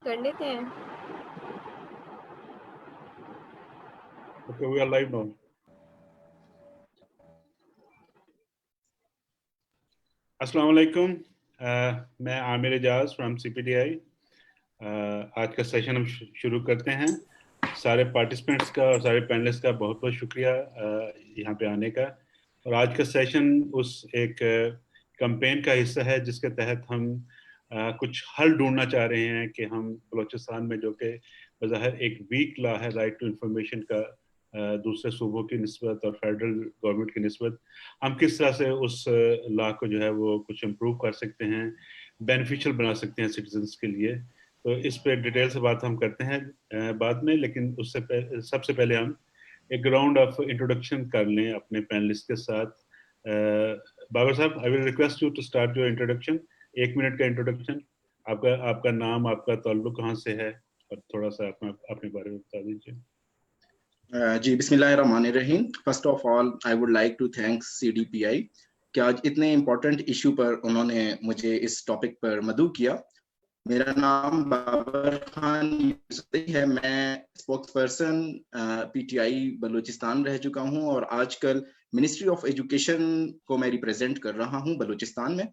کر لیتے ہیں. Okay, we are live now. السلام علیکم. میں عامر اعجاز فرام CPDI. آج کا سیشن ہم شروع کرتے ہیں. سارے پارٹیسپینٹس کا اور سارے پینلسٹ کا بہت بہت شکریہ یہاں پہ آنے کا. اور آج کا سیشن اس ایک کمپین کا حصہ ہے جس کے تحت ہم کچھ حل ڈھونڈنا چاہ رہے ہیں کہ ہم بلوچستان میں جو کہ بظاہر ایک ویک لا ہے رائٹ ٹو انفارمیشن کا دوسرے صوبوں کی نسبت اور فیڈرل گورنمنٹ کی نسبت، ہم کس طرح سے اس لا کو جو ہے وہ کچھ امپروو کر سکتے ہیں، بینیفیشل بنا سکتے ہیں سٹیزنس کے لیے. تو اس پہ ڈیٹیل سے بات ہم کرتے ہیں بعد میں، لیکن اس سے سب سے پہلے ہم ایک راؤنڈ آف انٹروڈکشن کر لیں اپنے پینلسٹ کے ساتھ. بابر صاحب، I will request you to start your introduction. 1 minute کا انٹروڈکشن. آپ کا نام، آپ کا تعلق کہاں سے ہے، اور تھوڑا سا اپنے بارے میں بتا دیجیے. جی، بسم اللہ الرحمن الرحیم. First of all I would like to thanks CDPI کہ آج اتنے امپورٹنٹ ایشو پر انہوں نے مجھے اس ٹاپک پر مدعو کیا. میرا نام بابر خان یوسفی ہے. میں اسپوکس پرسن PTI بلوچستان رہ چکا ہوں، اور آج کل منسٹری آف ایجوکیشن کو میں ریپریزنٹ کر رہا ہوں بلوچستان میں.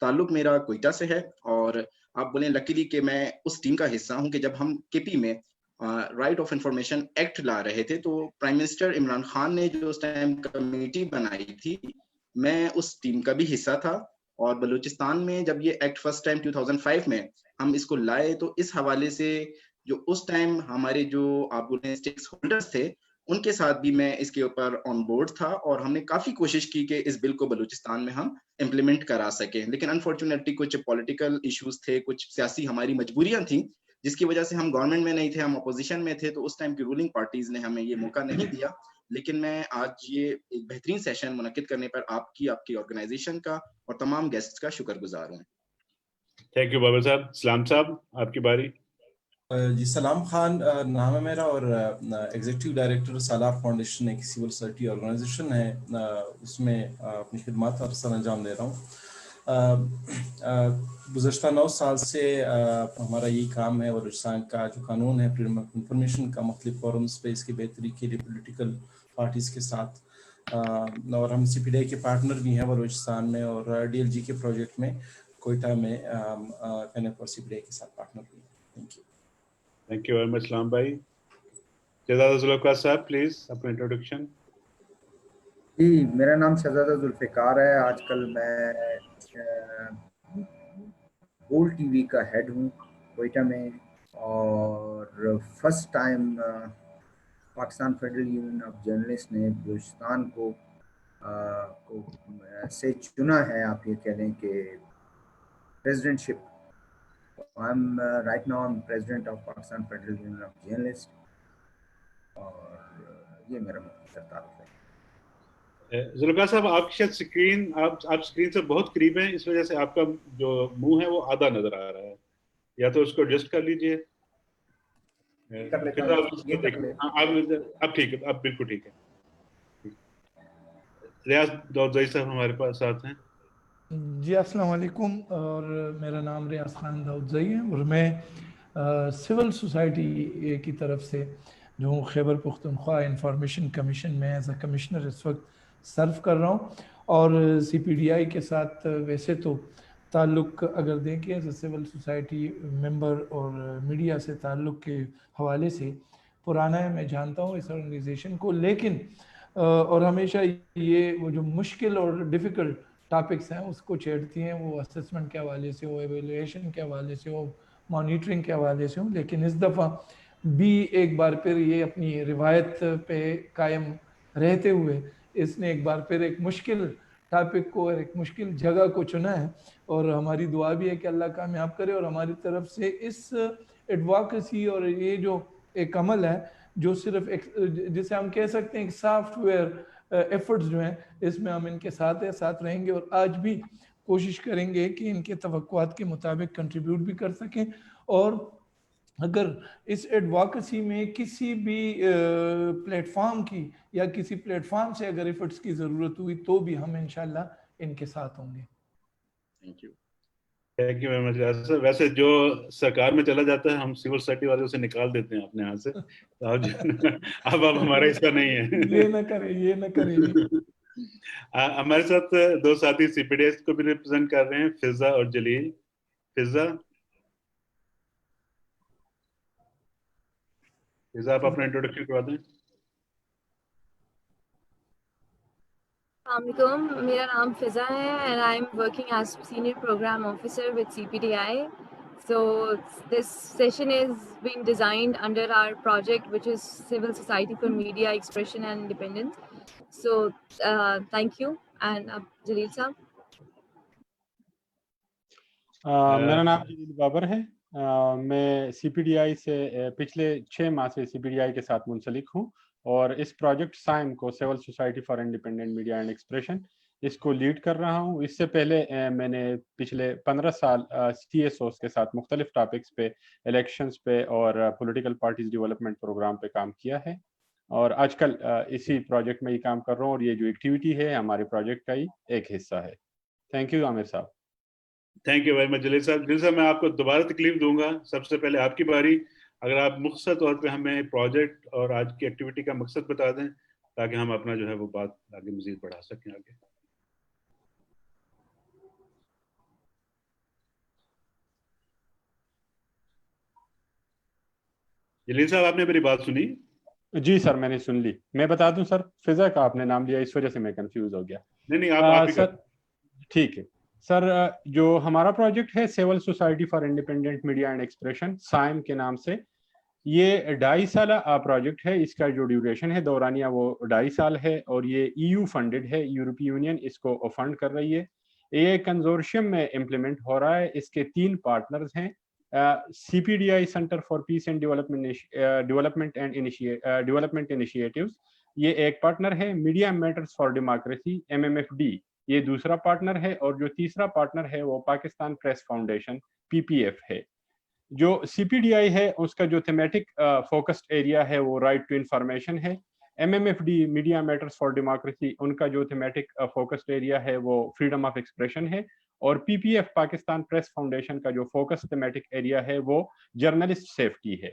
تعلق میرا کوئٹہ سے ہے، اور آپ بولیں لکیلی کہ میں اس ٹیم کا حصہ ہوں کہ جب ہم KP میں رائٹ آف انفارمیشن ایکٹ لا رہے تھے تو پرائم منسٹر عمران خان نے جو اس ٹائم کمیٹی بنائی تھی، میں اس ٹیم کا بھی حصہ تھا. اور بلوچستان میں جب یہ ایکٹ فرسٹ ٹائم 2005 میں ہم اس کو لائے تو اس حوالے سے جو اس ٹائم ہمارے جو آپ بولیں اسٹیک ہولڈرز تھے، ان کے ساتھ بھی میں اس کے اوپر آن بورڈ تھا، اور ہم نے کافی کوشش کی کہ اس بل کو بلوچستان میں ہم امپلیمنٹ کرا سکیں. لیکن انفارچونیٹلی کچھ پولیٹیکل ایشوز تھے، کچھ سیاسی ہماری مجبوریاں تھیں، جس کی وجہ سے ہم گورنمنٹ میں نہیں تھے، ہم اپوزیشن میں تھے. تو اس ٹائم کی رولنگ پارٹیز نے ہمیں یہ موقع نہیں دیا. لیکن میں آج یہ ایک بہترین سیشن منعقد کرنے پر آپ کی آرگنائزیشن کا اور تمام گیسٹس کا شکر گزار ہوں. تھینک یو بابر صاحب. سلام صاحب، آپ کی باری. جی، سلام خان نام ہے میرا، اور ایگزیکٹو ڈائریکٹر سالار فاؤنڈیشن ایک سول سوسائٹی آرگنائزیشن ہے، اس میں اپنی خدمات اور سر انجام دے رہا ہوں. گزشتہ 9 سال سے ہمارا یہی کام ہے بلوچستان کا جو قانون ہے فریڈم آف انفارمیشن کا، مختلف فورمز پہ اس کی بہتری کے لیے پولیٹیکل پارٹیز کے ساتھ، اور ہم CPDI کے پارٹنر بھی ہیں بلوچستان میں، اور DLG کے پروجیکٹ میں کوئٹہ میں NF اور CPDI کے ساتھ پارٹنر بھی ہیں. Thank you. Thank you very مچ سلام بھائی. شہزادہ ذوالفقار صاحب، پلیز اپنا انٹروڈکشن. جی، میرا نام شہزادہ ذوالفقار ہے. آج کل میں گولڈ TV کا ہیڈ ہوں کوئٹہ میں، اور first time Pakistan federal union of journalist نے بلوچستان کو سے چنا ہے. آپ یہ کہہ لیں کہ president ship. Right now I'm president of Pakistan Federal Union of Journalists، اور یہ میرا مختصر تعارف ہے. ذوالفقار صاحب، آپ کی شاید اسکرین، آپ اسکرین سے بہت قریب ہیں، اس وجہ سے آپ کا جو منہ ہے وہ آدھا نظر آ رہا ہے. یا تو اس کو ایڈجسٹ کر لیجیے. اب ٹھیک ہے، اب بالکل ٹھیک ہے. ریاض داؤدزئی صاحب ہمارے پاس ساتھ ہیں. جی، السلام علیکم، اور میرا نام ریاض خان داؤدزئی ہے، اور میں سول سوسائٹی کی طرف سے جو خیبر پختونخوا انفارمیشن کمیشن میں ایز اے کمشنر اس وقت سرو کر رہا ہوں. اور CPDI کے ساتھ ویسے تو تعلق اگر دیکھیں ایز اے سول سوسائٹی ممبر اور میڈیا سے تعلق کے حوالے سے پرانا ہے، میں جانتا ہوں اس آرگنائزیشن کو. لیکن اور ہمیشہ یہ وہ جو مشکل اور ڈیفیکلٹ ٹاپکس ہیں اس کو چھیڑتی ہیں، وہ اسسمنٹ کے حوالے سے ہو، ایویلویشن کے حوالے سے ہو، مانیٹرنگ کے حوالے سے ہو. لیکن اس دفعہ بھی ایک بار پھر یہ اپنی روایت پہ قائم رہتے ہوئے اس نے ایک بار پھر ایک مشکل ٹاپک کو اور ایک مشکل جگہ کو چنا ہے. اور ہماری دعا بھی ہے کہ اللہ کامیاب کرے، اور ہماری طرف سے اس ایڈوکیسی اور یہ جو ایک عمل ہے جو صرف جسے ہم کہہ سکتے ہیں کہ سافٹ ویئر ایفرٹس جو ہیں، اس میں ہم ان کے ساتھ رہیں گے، اور آج بھی کوشش کریں گے کہ ان کے توقعات کے مطابق کنٹریبیوٹ بھی کر سکیں. اور اگر اس ایڈوکیسی میں کسی بھی پلیٹ فارم کی یا کسی پلیٹ فارم سے اگر ایفرٹس کی ضرورت ہوئی تو بھی ہم انشاءاللہ ان کے ساتھ ہوں گے. Thank you. Thank you very much sir. ویسے جو سرکار میں چلا جاتا ہے ہم سول سوسائٹی والے اسے نکال دیتے ہیں اپنے ہاتھ سے. اب ہمارا حصہ نہیں ہے. یہ نہ کرے یہ نہ کرے جی. ہمارے ساتھ دو ساتھی سی پی ڈی ایس کو بھی ریپرزینٹ کر رہے ہیں, فضا اور جلیل. فضا آپ اپنا انٹروڈکشن کروا دیں. السلام علیکم, میرا نام فضا ہے and I am working as senior programme officer with CPDI. So this session is being designed under our project which is Civil Society for Media Expression and Independence. So thank you. And Jalil Saab. میرا نام جلیل بابر ہے. میں CPDI سے پچھلے 6 ماہ سے CPDI کے ساتھ منسلک ہوں اور اس پروجیکٹ سائم کو civil society for independent media and expression اس کو لیڈ کر رہا ہوں. اس سے پہلے میں نے پچھلے 15 سال TSOs کے ساتھ مختلف ٹاپکس پہ, الیکشنز پہ اور پولیٹیکل پارٹیز ڈیولپمنٹ پروگرام پہ کام کیا ہے اور آج کل اسی پروجیکٹ میں ہی کام کر رہا ہوں اور یہ جو ایکٹیویٹی ہے ہمارے پروجیکٹ کا ہی ایک حصہ ہے. تھینک یو عامر صاحب. تھینک یو ویری مچ جلیل صاحب. جلیل صاحب میں آپ کو دوبارہ تکلیف دوں گا, سب سے پہلے آپ کی باری. اگر آپ مختصر طور پہ ہمیں پروجیکٹ اور آج کی ایکٹیویٹی کا مقصد بتا دیں تاکہ ہم اپنا جو ہے وہ بات آگے مزید بڑھا سکیں. آگے جلیل صاحب آپ نے میری بات سنی؟ جی سر میں نے سن لی. میں بتا دوں سر, فضا کا آپ نے نام لیا اس وجہ سے میں کنفیوز ہو گیا. نہیں آپ سر ٹھیک ہے سر. جو ہمارا پروجیکٹ ہے civil society for independent media and expression سائم کے نام سے, یہ 2.5 سالہ پروجیکٹ ہے. اس کا جو ڈیوریشن ہے دورانیہ وہ 2.5 سال ہے اور یہ EU فنڈڈ ہے. یورپی یونین اس کو فنڈ کر رہی ہے. یہ کنزورشیم میں امپلیمنٹ ہو رہا ہے. اس کے 3 پارٹنرز ہیں, CPDI centre for peace and development initiatives, یہ ایک پارٹنر ہے. Media matters for democracy MMFD یہ دوسرا پارٹنر ہے اور جو تیسرا پارٹنر ہے وہ پاکستان پریس فاؤنڈیشن PPF ہے. جو CPDI ہے اس کا جو تھیمیٹک فوکسڈ ایریا ہے وہ رائٹ ٹو انفارمیشن ہے. MMFD media matters for democracy ان کا جو تھیمیٹک فوکسڈ ایریا ہے وہ فریڈم آف ایکسپریشن ہے اور PPF پاکستان پریس فاؤنڈیشن کا جو فوکس تھیمیٹک ایریا ہے وہ جرنلسٹ سیفٹی ہے.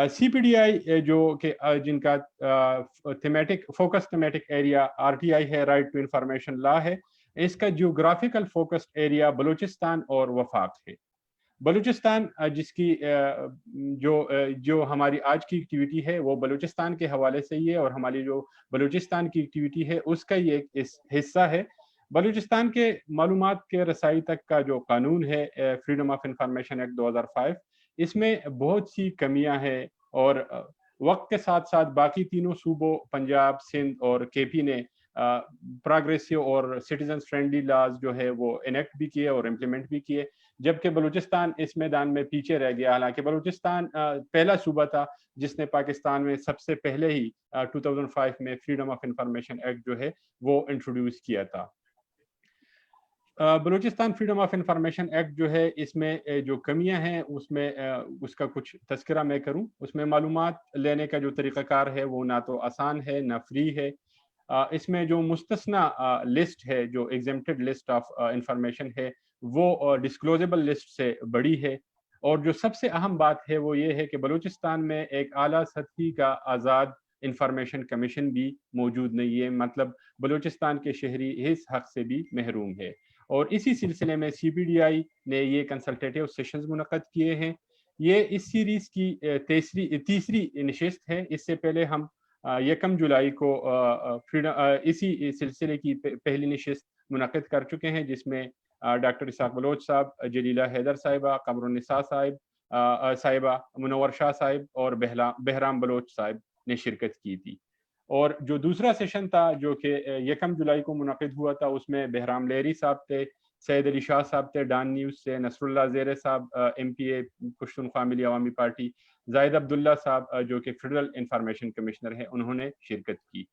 CPDI جو کہ جن کا thematic focus thematic area RTI ہے, رائٹ ٹو انفارمیشن لا ہے, اس کا جیوگرافیکل فوکسڈ ایریا بلوچستان اور وفاق ہے. بلوچستان جس کی جو ہماری آج کی ایکٹیویٹی ہے وہ بلوچستان کے حوالے سے ہی ہے اور ہماری جو بلوچستان کی ایکٹیویٹی ہے اس کا ہی ایک حصہ ہے. بلوچستان کے معلومات کے رسائی تک کا جو قانون ہے فریڈم آف انفارمیشن ایکٹ 2005, اس میں بہت سی کمیاں ہیں اور وقت کے ساتھ ساتھ باقی تینوں صوبوں پنجاب, سندھ اور KP نے پروگریسو اور سٹیزنز فرینڈلی لاز جو ہے وہ انیکٹ بھی کیے اور امپلیمنٹ بھی کیے, جبکہ بلوچستان اس میدان میں پیچھے رہ گیا. حالانکہ بلوچستان پہلا صوبہ تھا جس نے پاکستان میں سب سے پہلے ہی 2005 میں فریڈم آف انفارمیشن ایکٹ جو ہے وہ انٹروڈیوس کیا تھا. Balochistan freedom of information act جو ہے اس میں جو کمیاں ہیں اس کا کچھ تذکرہ میں کروں. اس میں معلومات لینے کا جو طریقہ کار ہے وہ نہ تو آسان ہے نہ فری ہے. اس میں جو مستثنی لسٹ ہے, جو ایگزمپٹڈ لسٹ آف انفارمیشن ہے, وہ ڈسکلوزیبل لسٹ سے بڑی ہے. اور جو سب سے اہم بات ہے وہ یہ ہے کہ بلوچستان میں ایک اعلیٰ سطحی کا آزاد انفارمیشن کمیشن بھی موجود نہیں ہے, مطلب بلوچستان کے شہری اس حق سے بھی محروم ہے. اور اسی سلسلے میں CPDI نے یہ کنسلٹیٹیو سیشنز منعقد کیے ہیں. یہ اس سیریز کی تیسری نشست ہے. اس سے پہلے ہم 1 جولائی کو اسی سلسلے کی پہلی نشست منعقد کر چکے ہیں جس میں ڈاکٹر اسحاق بلوچ صاحب, جلیلہ حیدر صاحبہ, قمر النساء صاحبہ, منور شاہ صاحب اور بہرام بلوچ صاحب نے شرکت کی تھی. اور جو دوسرا سیشن تھا جو کہ 1 جولائی کو منعقد ہوا تھا, اس میں بہرام لہری صاحب تھے, سید علی شاہ صاحب تھے ڈان نیوز سے, نصر اللہ زیرے صاحب MPA پشتونخوا ملی عوامی پارٹی, زاہد عبداللہ صاحب جو کہ فیڈرل انفارمیشن کمشنر ہیں انہوں نے شرکت کی.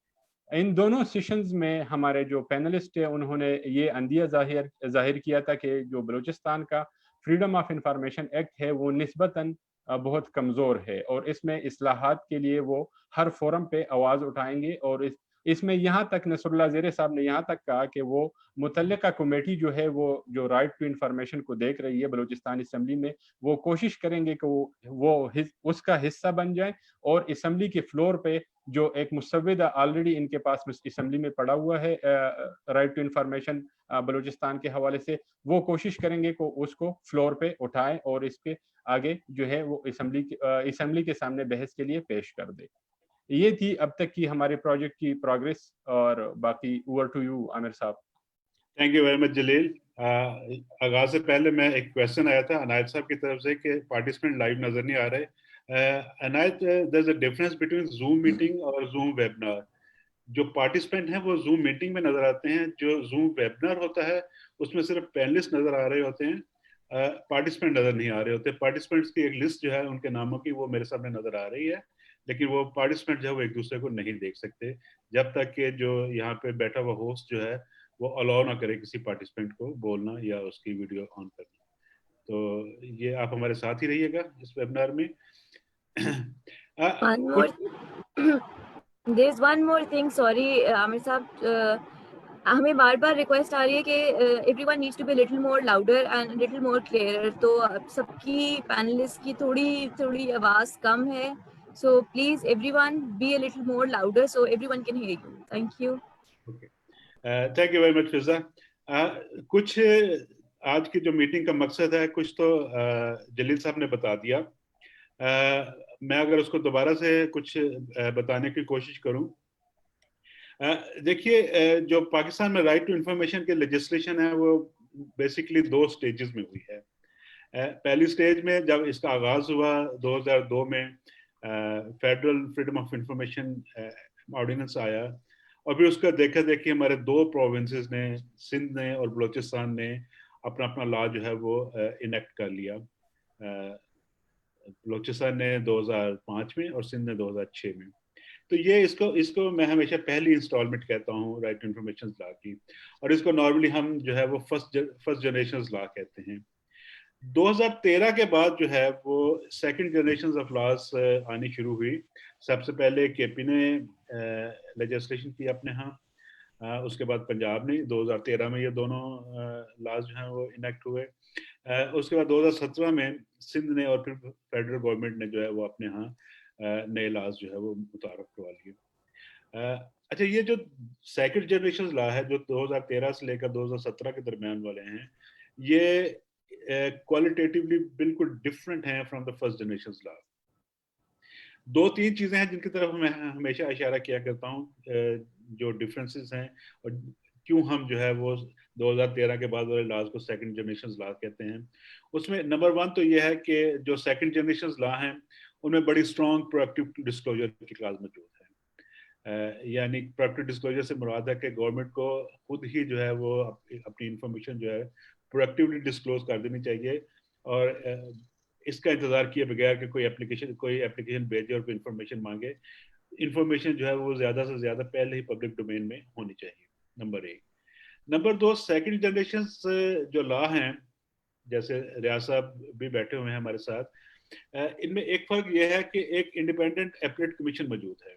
ان دونوں سیشنز میں ہمارے جو پینلسٹ ہیں انہوں نے یہ اندیہ ظاہر کیا تھا کہ جو بلوچستان کا فریڈم آف انفارمیشن ایکٹ ہے وہ نسبتاً بہت کمزور ہے اور اس میں اصلاحات کے لیے وہ ہر فورم پہ آواز اٹھائیں گے اور اس میں یہاں تک نصراللہ زیرے صاحب نے یہاں تک کہا کہ وہ متعلقہ کمیٹی جو ہے وہ جو رائٹ ٹو انفارمیشن کو دیکھ رہی ہے بلوچستان اسمبلی میں، وہ کوشش کریں گے کہ وہ اس کا حصہ بن جائیں، اور اسمبلی کے فلور پہ جو ایک مسودہ آلریڈی ان کے پاس اسمبلی میں پڑا ہوا ہے رائٹ ٹو انفارمیشن بلوچستان کے حوالے سے، وہ کوشش کریں گے کہ اس کو فلور پہ اٹھائیں اور اس کے آگے جو ہے وہ اسمبلی کے سامنے بحث کے لیے پیش کر دے۔ یہ تھی اب تک کی ہمارے پروجیکٹ کی پروگریس، اور باقی اوور ٹو یو عامر صاحب۔ تھینک یو ویری مچ جلیل۔ آغاز سے پہلے میں ایک کویسچن آیا تھا عنایت صاحب کی طرف سے کہ پارٹیسپینٹ لائیو نظر نہیں آ رہے۔ Inayat, there is a difference between Zoom meeting اور زوم ویبنار۔ جو پارٹیسپینٹ ہیں وہ زوم میٹنگ میں نظر آتے ہیں، جو زوم ویبنار ہوتا ہے اس میں صرف پینلسٹ نظر آ رہے ہوتے ہیں، پارٹیسپینٹ نظر نہیں آ رہے ہوتے۔ پارٹیسپینٹس کی ایک لسٹ جو ہے ان کے ناموں کی وہ میرے سامنے نظر آ رہی ہے، لیکن وہ پارٹیسپینٹ جو ہے وہ ایک دوسرے کو نہیں دیکھ سکتے جب تک کہ جو یہاں پہ بیٹھا ہوا ہوسٹ جو ہے وہ الاؤ نہ کرے کسی پارٹیسپینٹ کو بولنا یا اس کی ویڈیو آن کرنا۔ تو یہ آپ ہمارے ساتھ ہی رہیے گا اس ویبنار میں۔ There's one more thing, sorry عامر صاحب، ہمیں بار بار ریکویسٹ آ رہی ہے کہ everyone needs to be a little more louder and little more clearer، تو سب کی پینلسٹ کی تھوڑی آواز کم ہے، so please everyone be a little more louder so everyone can hear you. Thank you. Thank you very مچ فضا۔ کچھ آج کی جو میٹنگ کا مقصد ہے کچھ تو جلیل صاحب نے بتا دیا، میں اگر اس کو دوبارہ سے کچھ بتانے کی کوشش کروں۔ دیکھیے، جو پاکستان میں رائٹ ٹو انفارمیشن کے لیجسلیشن ہے وہ بیسکلی 2 سٹیجز میں ہوئی ہے۔ پہلی سٹیج میں جب اس کا آغاز ہوا 2002 میں، federal freedom of information ordinance آیا، اور پھر اس کا دیکھا دیکھی ہمارے 2 پروونسز نے، سندھ نے اور بلوچستان نے، اپنا لا جو ہے وہ انیکٹ کر لیا۔ بلوچستان نے 2005 میں اور سندھ نے 2006 میں۔ تو یہ اس کو میں ہمیشہ پہلی انسٹالمنٹ کہتا ہوں رائٹ ٹو انفارمیشن لا کی، اور اس کو نارملی ہم جو ہے وہ فرسٹ جنریشن لا کہتے ہیں۔ 2013 کے بعد جو ہے وہ سیکنڈ جنریشن آف لاز آنی شروع ہوئی۔ سب سے پہلے کے پی نے لیجسلیشن کی اپنے ہاں، اس کے بعد پنجاب نے 2013 میں یہ دونوں لاز جو ہیں وہ انیکٹ ہوئے۔ اس کے بعد 2017 میں سندھ نے اور پھر فیڈرل گورنمنٹ نے جو ہے وہ اپنے ہاں نئے لاز جو ہے وہ متعارف کروا لیے۔ اچھا، یہ جو سیکنڈ جنریشن لا ہے جو 2013 سے لے کر 2017 کے درمیان والے ہیں، یہ کوالٹیٹیولی بالکل ڈفرینٹ ہیں فرام دا فرسٹ جنریشن لا۔ 2-3 چیزیں ہیں جن کی طرف میں ہمیشہ اشارہ کیا کرتا ہوں، جو ڈفرینسز ہیں اور کیوں ہم جو ہے وہ 2013 کے بعد والے لاز کو سیکنڈ جنریشن لا کہتے ہیں۔ اس میں نمبر 1 تو یہ ہے کہ جو سیکنڈ جنریشن لا ہیں ان میں بڑی اسٹرانگ پرویکٹیو ڈسکلوجر کی کلاس موجود ہے، یعنی پرویکٹیو ڈسکلوجر سے مراد ہے کہ گورنمنٹ کو خود ہی جو ہے وہ اپنی انفارمیشن جو ہے پرویکٹیولی ڈسکلوز کر دینی چاہیے، اور اس کا انتظار کیے بغیر کہ کوئی اپلیکیشن بھیجے اور کوئی انفارمیشن مانگے۔ انفارمیشن جو ہے وہ زیادہ سے زیادہ پہلے ہی پبلک ڈومین میں ہونی چاہیے، نمبر 1۔ نمبر 2، سیکنڈ جنریشن جو لا ہیں، جیسے ریاض صاحب بھی بیٹھے ہوئے ہیں ہمارے ساتھ، ان میں ایک فرق یہ ہے کہ ایک انڈیپینڈنٹ ایپلیٹ کمیشن موجود ہے۔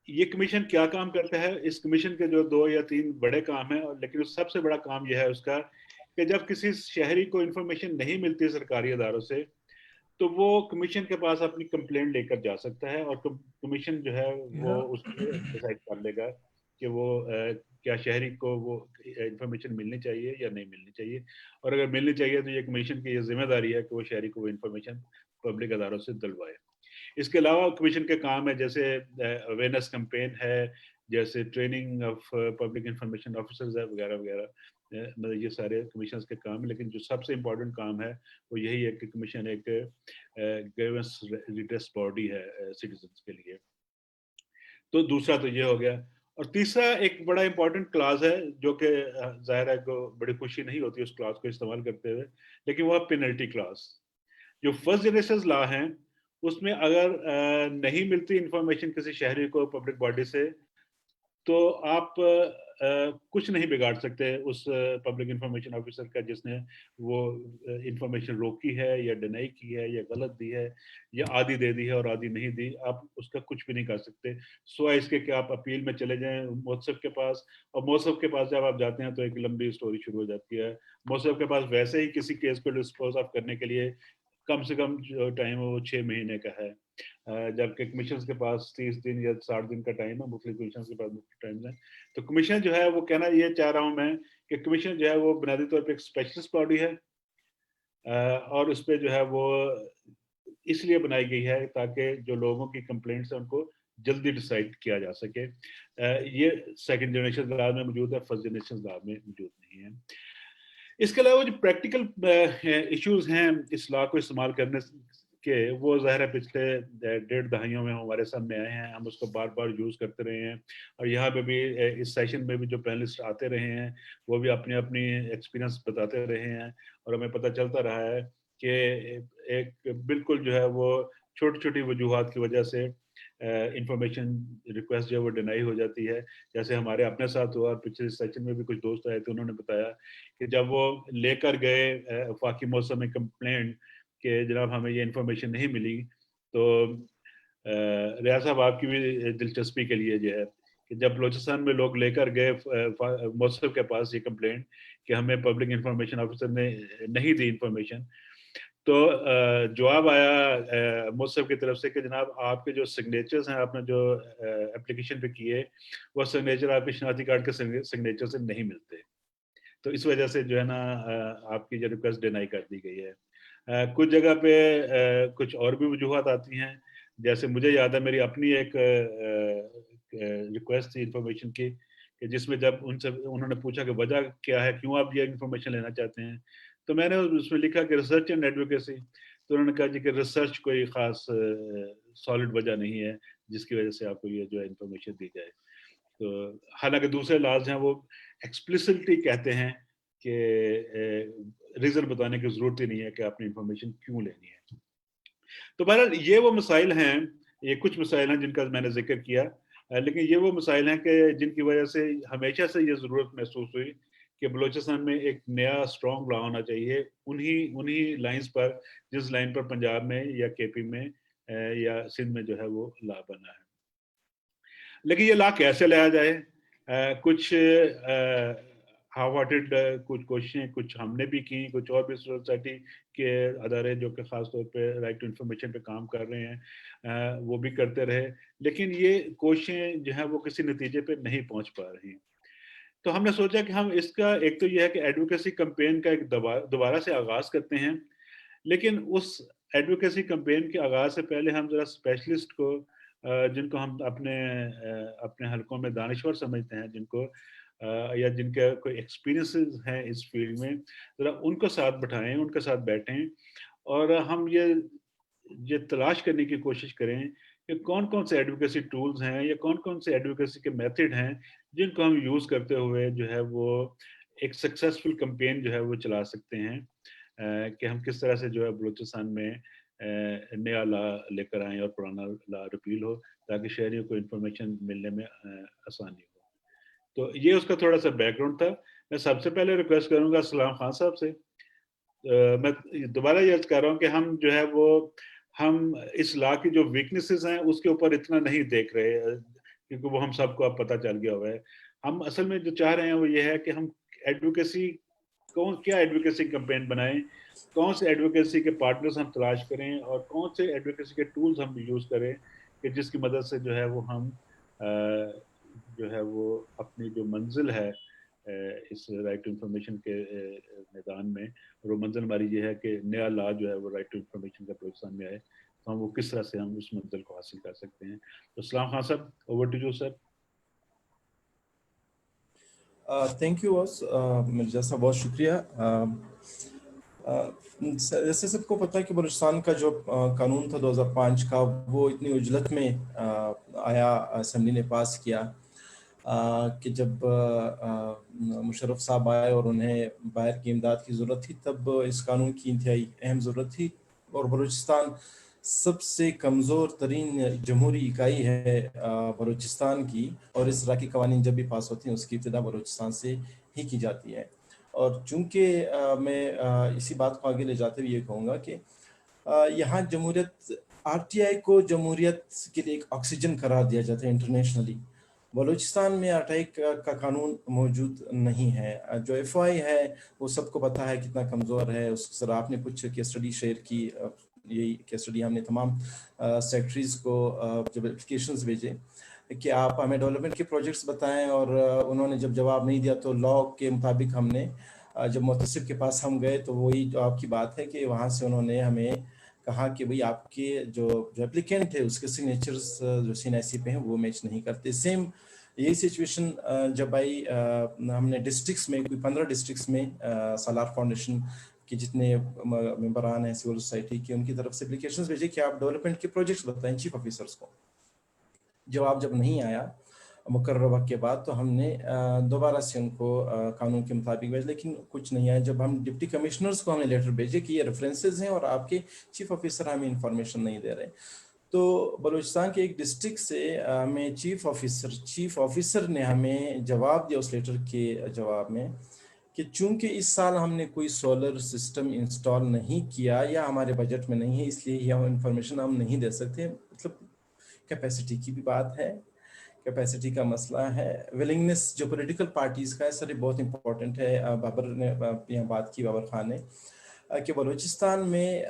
یہ کمیشن کیا کام کرتا ہے؟ اس کمیشن کے جو 2 یا 3 بڑے کام ہیں، لیکن سب سے بڑا کام یہ ہے اس کا کہ جب کسی شہری کو انفارمیشن نہیں ملتی سرکاری اداروں سے تو وہ کمیشن کے پاس اپنی کمپلینٹ لے کر جا سکتا ہے، اور کمیشن جو ہے وہ اس کو ڈیسائیڈ کر لے گا کہ وہ کیا شہری کو وہ انفارمیشن ملنی چاہیے یا نہیں ملنی چاہیے، اور اگر ملنی چاہیے تو یہ کمیشن کی یہ ذمہ داری ہے کہ وہ شہری کو وہ انفارمیشن پبلک اداروں سے دلوائے۔ اس کے علاوہ کمیشن کے کام ہے جیسے اویئرنیس کمپین ہے، جیسے training of public information officers ہے، وغیرہ وغیرہ، مطلب یہ سارے کمیشنز کے کام ہیں۔ لیکن جو سب سے امپورٹنٹ کام ہے وہ یہی ہے کہ کمیشن ایک گریونس ریڈریس باڈی ہے سٹیزنز کے لیے۔ تو دوسرا تو یہ ہو گیا، اور تیسرا ایک بڑا امپورٹنٹ کلاز ہے جو کہ ظاہر ہے کو بڑی خوشی نہیں ہوتی اس کلاز کو استعمال کرتے ہوئے، لیکن وہ پینلٹی کلاز۔ جو فرسٹ جنریشن لا ہیں اس میں اگر نہیں ملتی انفارمیشن کسی شہری کو پبلک باڈی سے، تو آپ کچھ نہیں بگاڑ سکتے اس پبلک انفارمیشن آفیسر کا جس نے وہ انفارمیشن روکی ہے یا ڈینائی کی ہے یا غلط دی ہے یا آدھی دے دی ہے اور آدھی نہیں دی. آپ اس کا کچھ بھی نہیں کر سکتے سوائے اس کے کہ آپ اپیل میں چلے جائیں موصف کے پاس, اور موصف کے پاس جب آپ جاتے ہیں تو ایک لمبی اسٹوری شروع ہو جاتی ہے. موصف کے پاس ویسے ہی کسی کیس کو ڈسپوز آف کرنے کے لیے کم سے کم جو ٹائم ہے وہ 6 مہینے کا ہے, جبکہ کمیشنز کے پاس 30 دن یا 60 دن کا ٹائم ہے. مختلف کمیشنز کے پاس مختلف ٹائمز ہیں. تو کمیشن جو ہے وہ کہنا یہ چاہ رہا ہوں میں کہ کمیشن جو ہے وہ بنیادی طور پہ ایک اسپیشلسٹ باڈی ہے, اور اس پہ جو ہے وہ اس لیے بنائی گئی ہے تاکہ جو لوگوں کی کمپلینٹس ہیں ان کو جلدی ڈیسائیڈ کیا جا سکے. یہ سیکنڈ جنریشن لا میں موجود ہے, فرسٹ جنریشن لا میں موجود نہیں ہے. اس کے علاوہ جو پریکٹیکل ایشوز ہیں اس لا کو استعمال کرنے کے, وہ ظاہر ہے پچھلے 1.5 دہائیوں میں ہمارے سامنے آئے ہیں. ہم اس کو بار بار یوز کرتے رہے ہیں, اور یہاں پہ بھی اس سیشن میں بھی جو پینلسٹ آتے رہے ہیں وہ بھی اپنی اپنی ایکسپیرینس بتاتے رہے ہیں, اور ہمیں پتہ چلتا رہا ہے کہ ایک بالکل جو ہے وہ چھوٹی چھوٹی وجوہات کی وجہ سے انفارمیشن ریکویسٹ جو ہے وہ ڈینائی ہو جاتی ہے. جیسے ہمارے اپنے ساتھ ہوا, پچھلے سیشن میں بھی کچھ دوست آئے تھے, انہوں نے بتایا کہ جب وہ لے کر گئے وفاقی موسم میں کمپلینٹ کہ جناب ہمیں یہ انفارمیشن نہیں ملی, تو ریاض صاحب آپ کی بھی دلچسپی کے لیے جو ہے کہ جب بلوچستان میں لوگ لے کر گئے موصف کے پاس یہ کمپلینٹ کہ ہمیں پبلک انفارمیشن آفیسر نے نہیں دی انفارمیشن, تو جواب آیا موصف کی طرف سے کہ جناب آپ کے جو سگنیچرز ہیں آپ نے جو اپلیکیشن پہ کیے وہ سگنیچر آپ کے شناختی کارڈ کے سگنیچر سے نہیں ملتے, تو اس وجہ سے جو ہے نا آپ کی جو ریکویسٹ ڈینائی کر دی گئی ہے. کچھ جگہ پہ کچھ اور بھی وجوہات آتی ہیں, جیسے مجھے یاد ہے میری اپنی ایک ریکویسٹ تھی انفارمیشن کی کہ جس میں جب انہوں نے پوچھا کہ وجہ کیا ہے, کیوں آپ یہ انفارمیشن لینا چاہتے ہیں, تو میں نے اس میں لکھا کہ ریسرچ اینڈ ایڈوکیسی. تو انہوں نے کہا جی کہ ریسرچ کوئی خاص سالڈ وجہ نہیں ہے جس کی وجہ سے آپ کو یہ جو ہے انفارمیشن دی جائے. تو حالانکہ دوسرے لاز ہیں وہ ایکسپلسٹلی کہتے ہیں کہ ریزن بتانے کی ضرورت ہی نہیں ہے کہ آپ نے انفارمیشن کیوں لینی ہے. تو بہرحال یہ وہ مسائل ہیں, یہ کچھ مسائل ہیں جن کا میں نے ذکر کیا, لیکن یہ وہ مسائل ہیں کہ جن کی وجہ سے ہمیشہ سے یہ ضرورت محسوس ہوئی کہ بلوچستان میں ایک نیا اسٹرانگ لا ہونا چاہیے انہی لائنز پر جس لائن پر پنجاب میں یا کے پی میں یا سندھ میں جو ہے وہ لا بنا ہے. لیکن یہ لا کیسے لایا جائے, کچھ ہاف ہارٹڈ کچھ کوششیں کچھ ہم نے بھی کی, کچھ اور بھی سوسائٹی کے ادارے جو کہ خاص طور پہ رائٹ ٹو انفارمیشن پہ کام کر رہے ہیں وہ بھی کرتے رہے, لیکن یہ کوششیں جو ہیں وہ کسی نتیجے پہ نہیں پہنچ پا رہی. تو ہم نے سوچا کہ ہم اس کا ایک تو یہ ہے کہ ایڈوکیسی کمپین کا ایک دوبارہ سے آغاز کرتے ہیں, لیکن اس ایڈوکیسی کمپین کے آغاز سے پہلے ہم ذرا اسپیشلسٹ کو جن کو ہم اپنے حلقوں میں دانشور سمجھتے ہیں, جن کو یا جن کے کوئی ایکسپیرینسز ہیں اس فیلڈ میں, ذرا ان کو ساتھ بٹھائیں, ان کے ساتھ بیٹھیں, اور ہم یہ تلاش کرنے کی کوشش کریں کہ کون کون سے ایڈوکیسی ٹولز ہیں یا کون کون سے ایڈوکیسی کے میتھڈ ہیں جن کو ہم یوز کرتے ہوئے جو ہے وہ ایک سکسیسفل کمپین جو ہے وہ چلا سکتے ہیں, کہ ہم کس طرح سے جو ہے بلوچستان میں نیا لا لے کر آئیں اور پرانا لا ریپیل ہو تاکہ شہریوں کو انفارمیشن ملنے میں آسانی ہو. تو یہ اس کا تھوڑا سا بیک گراؤنڈ تھا. میں سب سے پہلے ریکویسٹ کروں گا سلام خان صاحب سے, میں دوبارہ یہ کر رہا ہوں کہ ہم جو ہے وہ ہم اس لا کی جو ویکنیسز ہیں اس کے اوپر اتنا نہیں دیکھ رہے کیونکہ وہ ہم سب کو اب پتہ چل گیا ہوا ہے. ہم اصل میں جو چاہ رہے ہیں وہ یہ ہے کہ ہم ایڈوکیسی کیا ایڈوکیسی کمپین بنائیں, کون سے ایڈوکیسی کے پارٹنرز ہم تلاش کریں, اور کون سے ایڈوکیسی کے ٹولز ہم یوز کریں کہ جس کی مدد سے جو ہے وہ ہم جو ہے وہ اپنی جو منزل ہے اس رائٹ ٹو انفارمیشن کے میدان میں, اور وہ منزل ہماری یہ ہے کہ نیا لا جو ہے وہ رائٹ ٹو انفارمیشن کا پاکستان میں آئے, تو ہم وہ کس طرح سے ہم اس منزل کو حاصل کر سکتے ہیں. تو اسلام خان صاحب, over to you sir. Thank you Mirza صاحب, بہت شکریہ. جیسے سب کو پتہ ہے کہ بلوچستان کا جو قانون تھا 2005 کا, وہ اتنی عجلت میں آیا, اسمبلی نے پاس کیا کہ جب مشرف صاحب آئے اور انہیں باہر کی امداد کی ضرورت تھی تب اس قانون کی انتہائی اہم ضرورت تھی, اور بلوچستان سب سے کمزور ترین جمہوری اکائی ہے بلوچستان کی، اور اس طرح کے قوانین جب بھی پاس ہوتی ہیں اس کی ابتدا بلوچستان سے ہی کی جاتی ہے۔ اور چونکہ میں اسی بات کو آگے لے جاتے ہوئے یہ کہوں گا کہ یہاں جمہوریت، آر ٹی آئی کو جمہوریت کے لیے ایک آکسیجن قرار دیا جاتا ہے انٹرنیشنلی۔ بلوچستان میں آر ٹی آئی کا قانون موجود نہیں ہے۔ جو ایف آئی ہے وہ سب کو پتہ ہے کتنا کمزور ہے۔ اس طرح آپ نے کچھ کیس اسٹڈی شیئر کی، یہی کیس اسٹڈی ہم نے تمام سیکٹریز کو جب اپلیکیشنز بھیجے کہ آپ ہمیں ڈیولپمنٹ کے پروجیکٹس بتائیں، اور انہوں نے جب جواب نہیں دیا تو لاء کے مطابق ہم نے جب محتسب کے پاس ہم گئے تو وہی جو آپ کی بات ہے کہ وہاں سے انہوں نے ہمیں کہا کہ بھئی آپ کے جو اپلیکینٹ ہے اس کے سگنیچرز جو سی این آئی سی پہ ہیں وہ میچ نہیں کرتے۔ سیم یہی سچویشن جب آئی ہم نے ڈسٹرکٹس میں کوئی 15 ڈسٹرکٹس میں سالار فاؤنڈیشن کے جتنے ممبران ہیں سول سوسائٹی کے، ان کی طرف سے اپلیکیشنز بھیجے کہ آپ ڈیولپمنٹ کے پروجیکٹس بتائیں چیف آفیسرز کو۔ جواب جب نہیں آیا مقررہ وقت کے بعد تو ہم نے دوبارہ سے ان کو قانون کے مطابق بھیجا، لیکن کچھ نہیں آیا۔ جب ہم ڈپٹی کمشنرز کو ہم نے لیٹر بھیجے کہ یہ ریفرنسز ہیں اور آپ کے چیف آفیسر ہمیں انفارمیشن نہیں دے رہے، تو بلوچستان کے ایک ڈسٹرکٹ سے ہمیں چیف آفیسر نے ہمیں جواب دیا اس لیٹر کے جواب میں کہ چونکہ اس سال ہم نے کوئی سولر سسٹم انسٹال نہیں کیا یا ہمارے بجٹ میں نہیں ہے، اس لیے یہ انفارمیشن ہم نہیں دے سکتے۔ مطلب کیپیسٹی کی بھی بات ہے، کیپیسٹی کا مسئلہ ہے، ولنگنس جو پولیٹیکل پارٹیز کا ہے، سر یہ بہت امپورٹنٹ ہے۔ بابر نے یہاں بات کی، بابر خان نے، کہ بلوچستان میں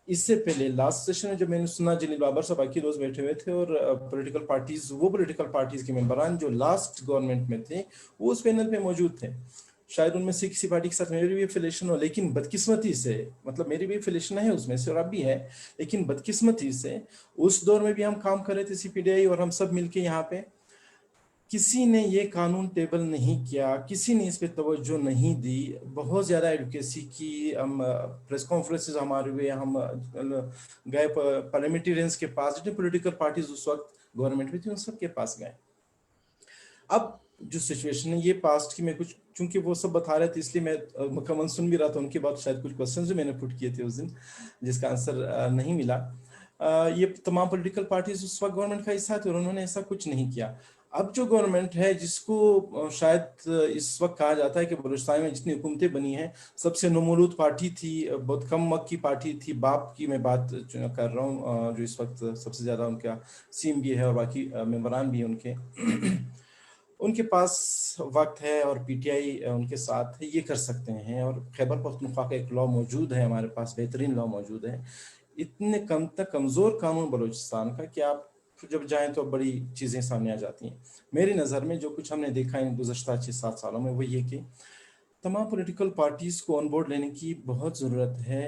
اس سے پہلے لاسٹ سیشن میں جب میں نے سنا جلیل بابر صاحب باقی دوست بیٹھے ہوئے تھے اور پولیٹیکل پارٹیز، وہ پولیٹیکل پارٹیز کے ممبران جو لاسٹ گورنمنٹ میں تھے وہ اس پینل پہ موجود تھے۔ شاید ان میں سے کسی پارٹی کے ساتھ میری بھی افیلیشن ہو، لیکن بدقسمتی سے، مطلب میری بھی افیلیشن ہے اس میں سے اور اب بھی ہے، لیکن بدقسمتی سے اس دور میں بھی ہم کام کر رہے تھے سی پی ڈی آئی اور ہم سب مل کے یہاں پہ، کسی نے یہ قانون ٹیبل نہیں کیا، کسی نے اس پہ توجہ نہیں دی۔ بہت زیادہ ایڈوکیسی کی، ہم پریس کانفرنسز ہمارے ہوئے، ہم گئے پارلیمنٹرینز کے پاس، جتنے پولیٹیکل پارٹیز اس وقت گورنمنٹ میں تھی ان سب کے پاس گئے۔ اب جو سچویشن ہے یہ پاسٹ کی، میں کچھ چونکہ وہ سب بتا رہے تھے اس لیے میں مکمل سن بھی رہا تھا ان کے بعد، شاید کچھ کوسچنز جو میں نے پٹ کیے تھے اس دن جس کا آنسر نہیں ملا۔ یہ تمام پولیٹیکل پارٹیز اس وقت گورنمنٹ کا حصہ تھے اور انہوں نے ایسا کچھ نہیں کیا۔ اب جو گورنمنٹ ہے جس کو شاید اس وقت کہا جاتا ہے کہ بلوچستان میں جتنی حکومتیں بنی ہیں سب سے نومولود پارٹی تھی، بہت کم وقت کی پارٹی تھی، باپ کی میں بات کر رہا ہوں، جو اس وقت سب سے زیادہ ان کا سیم بھی ہے اور باقی ممبران بھی ہیں ان کے پاس وقت ہے اور پی ٹی آئی ان کے ساتھ ہے، یہ کر سکتے ہیں۔ اور خیبر پختونخوا کا ایک لاء موجود ہے ہمارے پاس، بہترین لاء موجود ہے۔ اتنے کمزور قانون بلوچستان کا کہ آپ جب جائیں تو بڑی چیزیں سامنے آ جاتی ہیں۔ میری نظر میں جو کچھ ہم نے دیکھا ان گزشتہ 6-7 سالوں میں وہ یہ کہ تمام پولیٹیکل پارٹیز کو آن بورڈ لینے کی بہت ضرورت ہے۔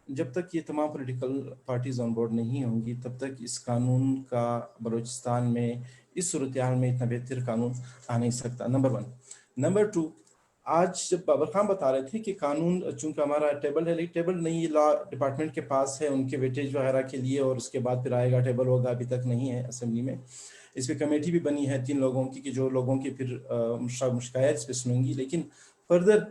جب تک یہ تمام پولیٹیکل پارٹیز آن بورڈ نہیں ہوں گی تب تک اس قانون کا بلوچستان میں اس صورتحال میں اتنا بہتر قانون آ نہیں سکتا، نمبر 1۔ نمبر 2، آج جب بابر خان بتا رہے تھے کہ قانون چونکہ ہمارا ٹیبل ہے، لیکن ٹیبل نہیں، لا ڈپارٹمنٹ کے پاس ہے ان کے ویٹیج وغیرہ کے لیے، اور اس کے بعد پھر آئے گا، ٹیبل ہوگا، ابھی تک نہیں ہے اسمبلی میں۔ اس پہ کمیٹی بھی بنی ہے 3 لوگوں کی کہ جو لوگوں کی پھر شکایت اس پہ سنیں گی۔ لیکن فردر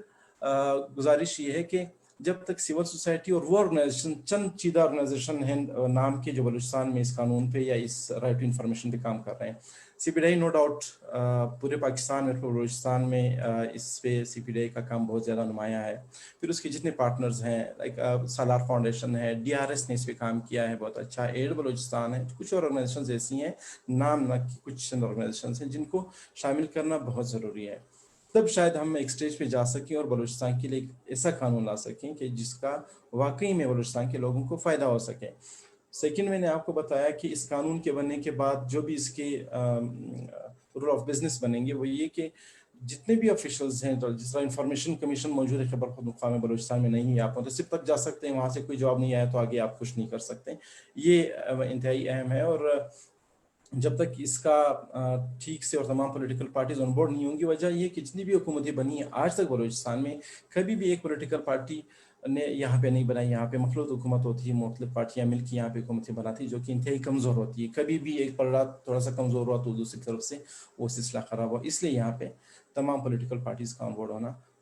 گزارش یہ ہے کہ جب تک سول سوسائٹی اور وہ آرگنائزیشن، چند چیدہ آرگنائزیشن ہیں نام کے جو بلوچستان میں اس قانون پہ یا اس رائٹ ٹو انفارمیشن پہ کام کر رہے ہیں، سی P D I no doubt پورے پاکستان اور بلوچستان میں اس پہ سی پی ڈی آئی کا کام بہت زیادہ نمایاں ہے۔ پھر اس کے جتنے پارٹنرز ہیں، لائک سالار فاؤنڈیشن ہے، ڈی آر ایس نے اس پہ کام کیا ہے بہت اچھا، ایڈ بلوچستان ہے، کچھ اور آرگنائزیشنز ایسی ہیں، نام نہ کی کچھ آرگنائزیشنز ہیں جن کو شامل کرنا بہت ضروری ہے۔ تب شاید ہم ایک سٹیج پہ جا سکیں اور بلوچستان کے لیے ایک ایسا قانون لا سکیں کہ جس کا واقعی میں بلوچستان کے لوگوں کو فائدہ ہو سکے۔ سیکنڈ، میں نے آپ کو بتایا کہ اس قانون کے بننے کے بعد جو بھی اس کے رول آف بزنس بنیں گے وہ یہ کہ جتنے بھی آفیشلز ہیں، جس طرح انفارمیشن کمیشن موجود ہے خیبر پختونخوا میں، بلوچستان میں نہیں ہے، آپ منتسب تک جا سکتے ہیں، وہاں سے کوئی جواب نہیں آیا تو آگے آپ کچھ نہیں کر سکتے۔ یہ انتہائی اہم ہے، اور جب تک اس کا ٹھیک سے اور تمام پولیٹیکل پارٹیز آن بورڈ نہیں ہوں گی، وجہ یہ کہ جتنی بھی حکومتیں بنی ہیں آج تک بلوچستان میں، کبھی بھی ایک پولیٹیکل پارٹی نے یہاں پہ نہیں بنائی، یہاں پہ مخلوط حکومت ہوتی ہے، مختلف پارٹیاں مل کے یہاں پہ حکومتیں بناتی ہیں جو کہ انتہائی کمزور ہوتی ہے۔ کبھی بھی ایک پلڑا تھوڑا سا کمزور ہوا تو دوسری طرف سے وہ سلسلہ خراب ہوا۔ اس لیے یہاں پہ تمام پولیٹیکل پارٹیز کا آن بورڈ ہونا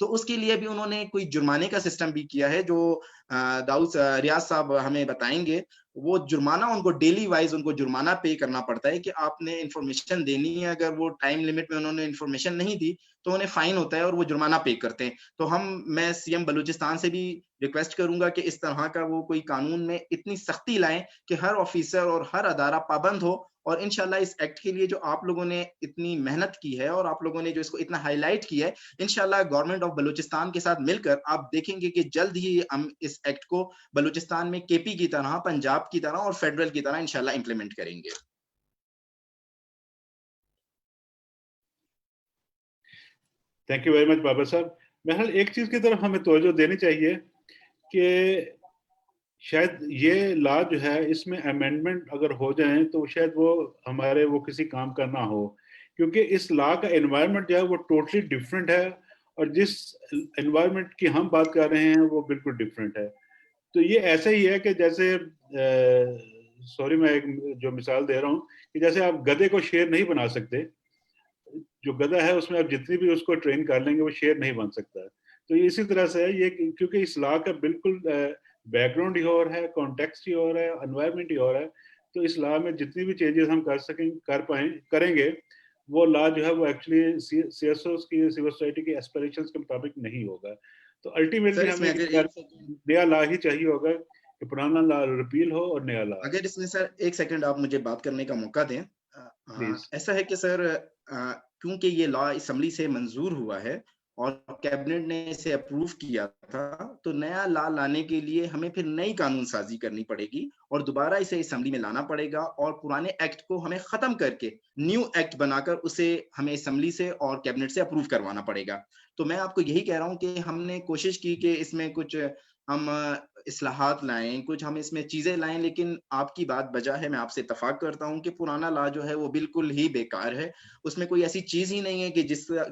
تو اس کے لیے بھی انہوں نے کوئی جرمانے کا سسٹم بھی کیا ہے جو ریاض صاحب ہمیں بتائیں گے. وہ جرمانہ ان کو ڈیلی وائز ان کو جرمانہ پے کرنا پڑتا ہے کہ آپ نے انفارمیشن دینی ہے, اگر وہ ٹائم لمٹ میں انہوں نے انفارمیشن نہیں دی تو انہیں فائن ہوتا ہے اور وہ جرمانہ پے کرتے ہیں. تو میں سی ایم بلوچستان سے بھی ریکویسٹ کروں گا کہ اس طرح کا وہ کوئی قانون میں اتنی سختی لائیں کہ ہر آفیسر اور ہر ادارہ پابند ہو. اور انشاءاللہ اس ایکٹ کے لیے جو آپ لوگوں نے اتنی محنت کی ہے اور آپ لوگوں نے جو اس کو اتنا ہائی لائٹ کیا ہے, انشاءاللہ گورنمنٹ آف بلوچستان کے ساتھ مل کر آپ دیکھیں گے کہ جلد ہی ہم اس ایکٹ کو بلوچستان میں کے پی کی طرح, پنجاب کی طرح اور فیڈرل کی طرح انشاءاللہ امپلیمنٹ کریں گے. تھینک یو ویری مچ بابر صاحب. بہرحال ایک چیز کی طرف ہمیں توجہ دینی چاہیے کہ شاید یہ لا جو ہے اس میں امینڈمنٹ اگر ہو جائیں تو شاید وہ ہمارے وہ کسی کام کا نہ ہو, کیونکہ اس لا کا انوائرمنٹ جو ہے وہ ٹوٹلی ڈفرینٹ ہے اور جس انوائرمنٹ کی ہم بات کر رہے ہیں وہ بالکل ڈفرینٹ ہے. تو یہ ایسا ہی ہے کہ جیسے سوری میں ایک جو مثال دے رہا ہوں کہ جیسے آپ گدھے کو شیر نہیں بنا سکتے, جو گدھا ہے اس میں آپ جتنی بھی اس کو ٹرین کر لیں گے وہ شیر نہیں بن سکتا. تو اسی طرح سے ہے یہ, کیونکہ اس لا کا بالکل بیک گراؤنڈ ہی اور ہے, کانٹیکسٹ ہی اور ہے, انوائرمنٹ ہی اور ہے. تو اس لا میں جتنی بھی چینجز ہم کریں گے وہ لا جو ہے وہ ایکچولی سی ایس اوز کی, سول سوسائٹی کی ایسپریشنز کے مطابق نہیں ہوگا. تو الٹیمیٹلی ہمیں نیا لا ہی چاہیے ہوگا کہ پرانا لا ریپیل ہو اور نیا لا. اگر اس میں سر ایک سیکنڈ آپ مجھے بات کرنے کا موقع دیں. ایسا ہے کہ سر کیونکہ یہ لا اسمبلی سے منظور ہوا ہے اور کیبنٹ نے اسے اپروو کیا تھا, تو نیا لا لانے کے لیے ہمیں پھر نئی قانون سازی کرنی پڑے گی اور دوبارہ اسے اسمبلی میں لانا پڑے گا اور پرانے ایکٹ کو ہمیں ختم کر کے نیو ایکٹ بنا کر اسے ہمیں اسمبلی سے اور کیبنٹ سے اپروو کروانا پڑے گا. تو میں آپ کو یہی کہہ رہا ہوں کہ ہم نے کوشش کی کہ اس میں کچھ ہم اصلاحات لائیں, کچھ ہم اس میں چیزیں لائیں, لیکن آپ کی بات بجا ہے. میں آپ سے اتفاق کرتا ہوں کہ پرانا لا جو ہے وہ بالکل ہی بیکار ہے. اس میں کوئی ایسی چیز ہی نہیں ہے کہ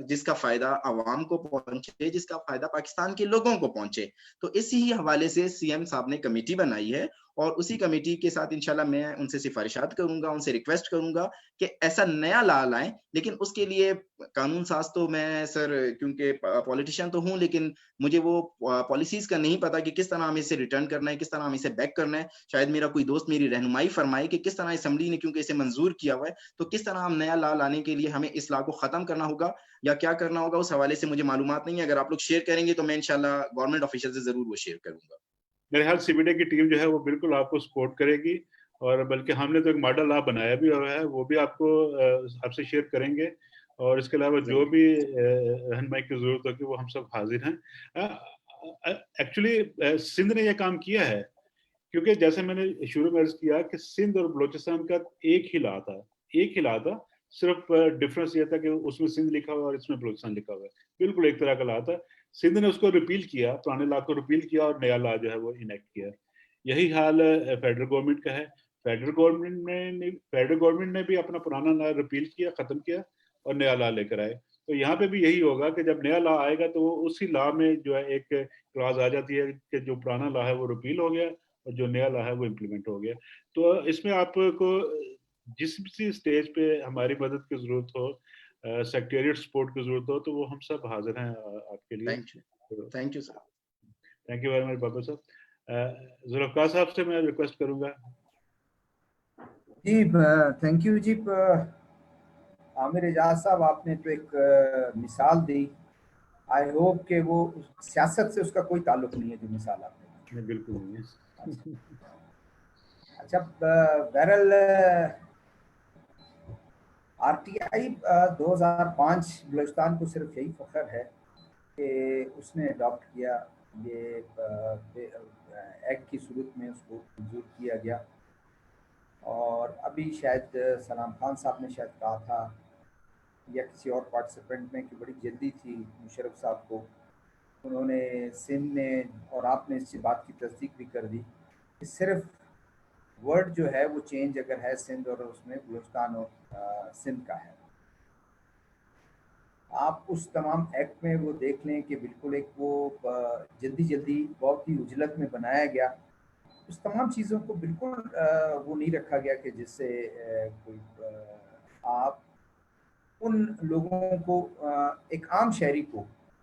جس کا فائدہ عوام کو پہنچے, جس کا فائدہ پاکستان کے لوگوں کو پہنچے. تو اسی ہی حوالے سے سی ایم صاحب نے کمیٹی بنائی ہے اور اسی کمیٹی کے ساتھ انشاءاللہ میں ان سے سفارشات کروں گا, ان سے ریکویسٹ کروں گا کہ ایسا نیا لا لائیں. لیکن اس کے لیے قانون ساز تو میں سر کیونکہ پولیٹیشین تو ہوں, لیکن مجھے وہ پالیسیز کا نہیں پتا کہ کس طرح ہمیں اسے ریٹرن کرنا ہے, کس طرح ہمیں اسے بیک کرنا ہے. شاید میرا کوئی دوست میری رہنمائی فرمائے کہ کس طرح اسمبلی نے کیونکہ اسے منظور کیا ہوا ہے تو کس طرح ہم نیا لا لانے کے لیے ہمیں اس لا کو ختم کرنا ہوگا یا کیا کرنا ہوگا. اس حوالے سے مجھے معلومات نہیں ہے. اگر آپ لوگ شیئر کریں گے تو میں انشاءاللہ گورنمنٹ آفیشل سے ضرور وہ شیئر کروں گا. میرے خیال سی بی ڈی کی ٹیم جو ہے وہ بالکل آپ کو سپورٹ کرے گی, اور بلکہ ہم نے تو ایک ماڈل لا بنایا بھی ہوا ہے, وہ بھی آپ کو آپ سے شیئر کریں گے. اور اس کے علاوہ جو بھی رہنمائی کی ضرورت ہوگی وہ ہم سب حاضر ہیں. ایکچولی سندھ نے یہ کام کیا ہے کیونکہ جیسے میں نے شروع میں عرض کیا کہ سندھ اور بلوچستان کا ایک ہی لا تھا, صرف ڈفرنس یہ تھا کہ اس میں سندھ لکھا ہوا ہے اور اس میں بلوچستان لکھا ہوا ہے, بالکل ایک طرح کا لا تھا. سندھ نے اس کو ریپیل کیا, پرانے لا کو ریپیل کیا اور نیا لا جو ہے وہ انیکٹ کیا. یہی حال فیڈرل گورنمنٹ کا ہے. فیڈرل گورنمنٹ نے بھی اپنا پرانا لا ریپیل کیا, ختم کیا اور نیا لا لے کر آئے. تو یہاں پہ بھی یہی ہوگا کہ جب نیا لا آئے گا تو وہ اسی لا میں جو ہے ایک کلاز آ جاتی ہے کہ جو پرانا لا ہے وہ ریپیل ہو گیا اور جو نیا لا ہے وہ امپلیمنٹ ہو گیا. تو اس میں آپ کو جس بھی اسٹیج پہ ہماری مدد کی ضرورت ہو, سیکریٹریٹ سپورٹ کی ضرورت ہو, تو وہ ہم سب حاضر ہیں آپ کے لیے. Thank you sir. Thank you very مچ بابر صاحب. ذوالفقار صاحب سے میں ریکویسٹ کروں گا. جی تھینک یو. جی عامر اعجاز صاحب, آپ نے تو ایک مثال دی. آئی ہوپ کہ وہ سیاست سے اس کا کوئی تعلق نہیں ہے جو مثال آپ نے. بالکل نہیں ہے. اچھا, بہرحال آر ٹی آئی 2005 بلوچستان کو صرف یہی فخر ہے کہ اس نے اڈاپٹ کیا, یہ ایکٹ کی صورت میں اس کو منظور کیا گیا. اور ابھی شاید سلام خان صاحب نے شاید کہا تھا یا کسی اور پارٹیسپینٹ میں کہ بڑی جلدی تھی مشرف صاحب کو, انہوں نے سندھ نے, اور آپ نے اس بات کی تصدیق بھی کر دی کہ صرف ورڈ جو ہے وہ چینج اگر ہے سندھ اور اس میں بلوچستان اور سندھ کا ہے. آپ اس تمام ایکٹ میں وہ دیکھ لیں کہ بالکل ایک وہ جلدی بہت ہی عجلت میں بنایا گیا. اس تمام چیزوں کو بالکل وہ نہیں رکھا گیا کہ جس سے کوئی آپ ان لوگوں کو, ایک عام شہری کو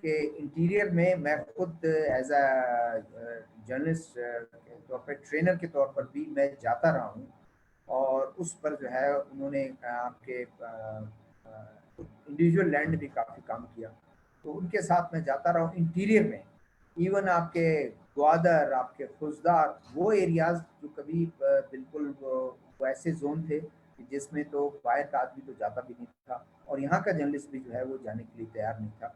کہ انٹیریئر میں خود ایز اے جرنلسٹ کے طور پر ٹرینر کے طور پر بھی میں جاتا رہا ہوں، اور اس پر جو ہے انہوں نے آپ کے انڈیویجول لینڈ بھی کافی کام کیا، تو ان کے ساتھ میں جاتا رہا ہوں انٹیریئر میں. ایون آپ کے گوادر، آپ کے خوزدار، وہ ایریاز جو کبھی بالکل وہ ایسے زون تھے کہ جس میں تو باہر کا آدمی تو جاتا بھی نہیں تھا، اور یہاں کا جرنلسٹ بھی جو ہے وہ جانے کے لیے تیار نہیں تھا.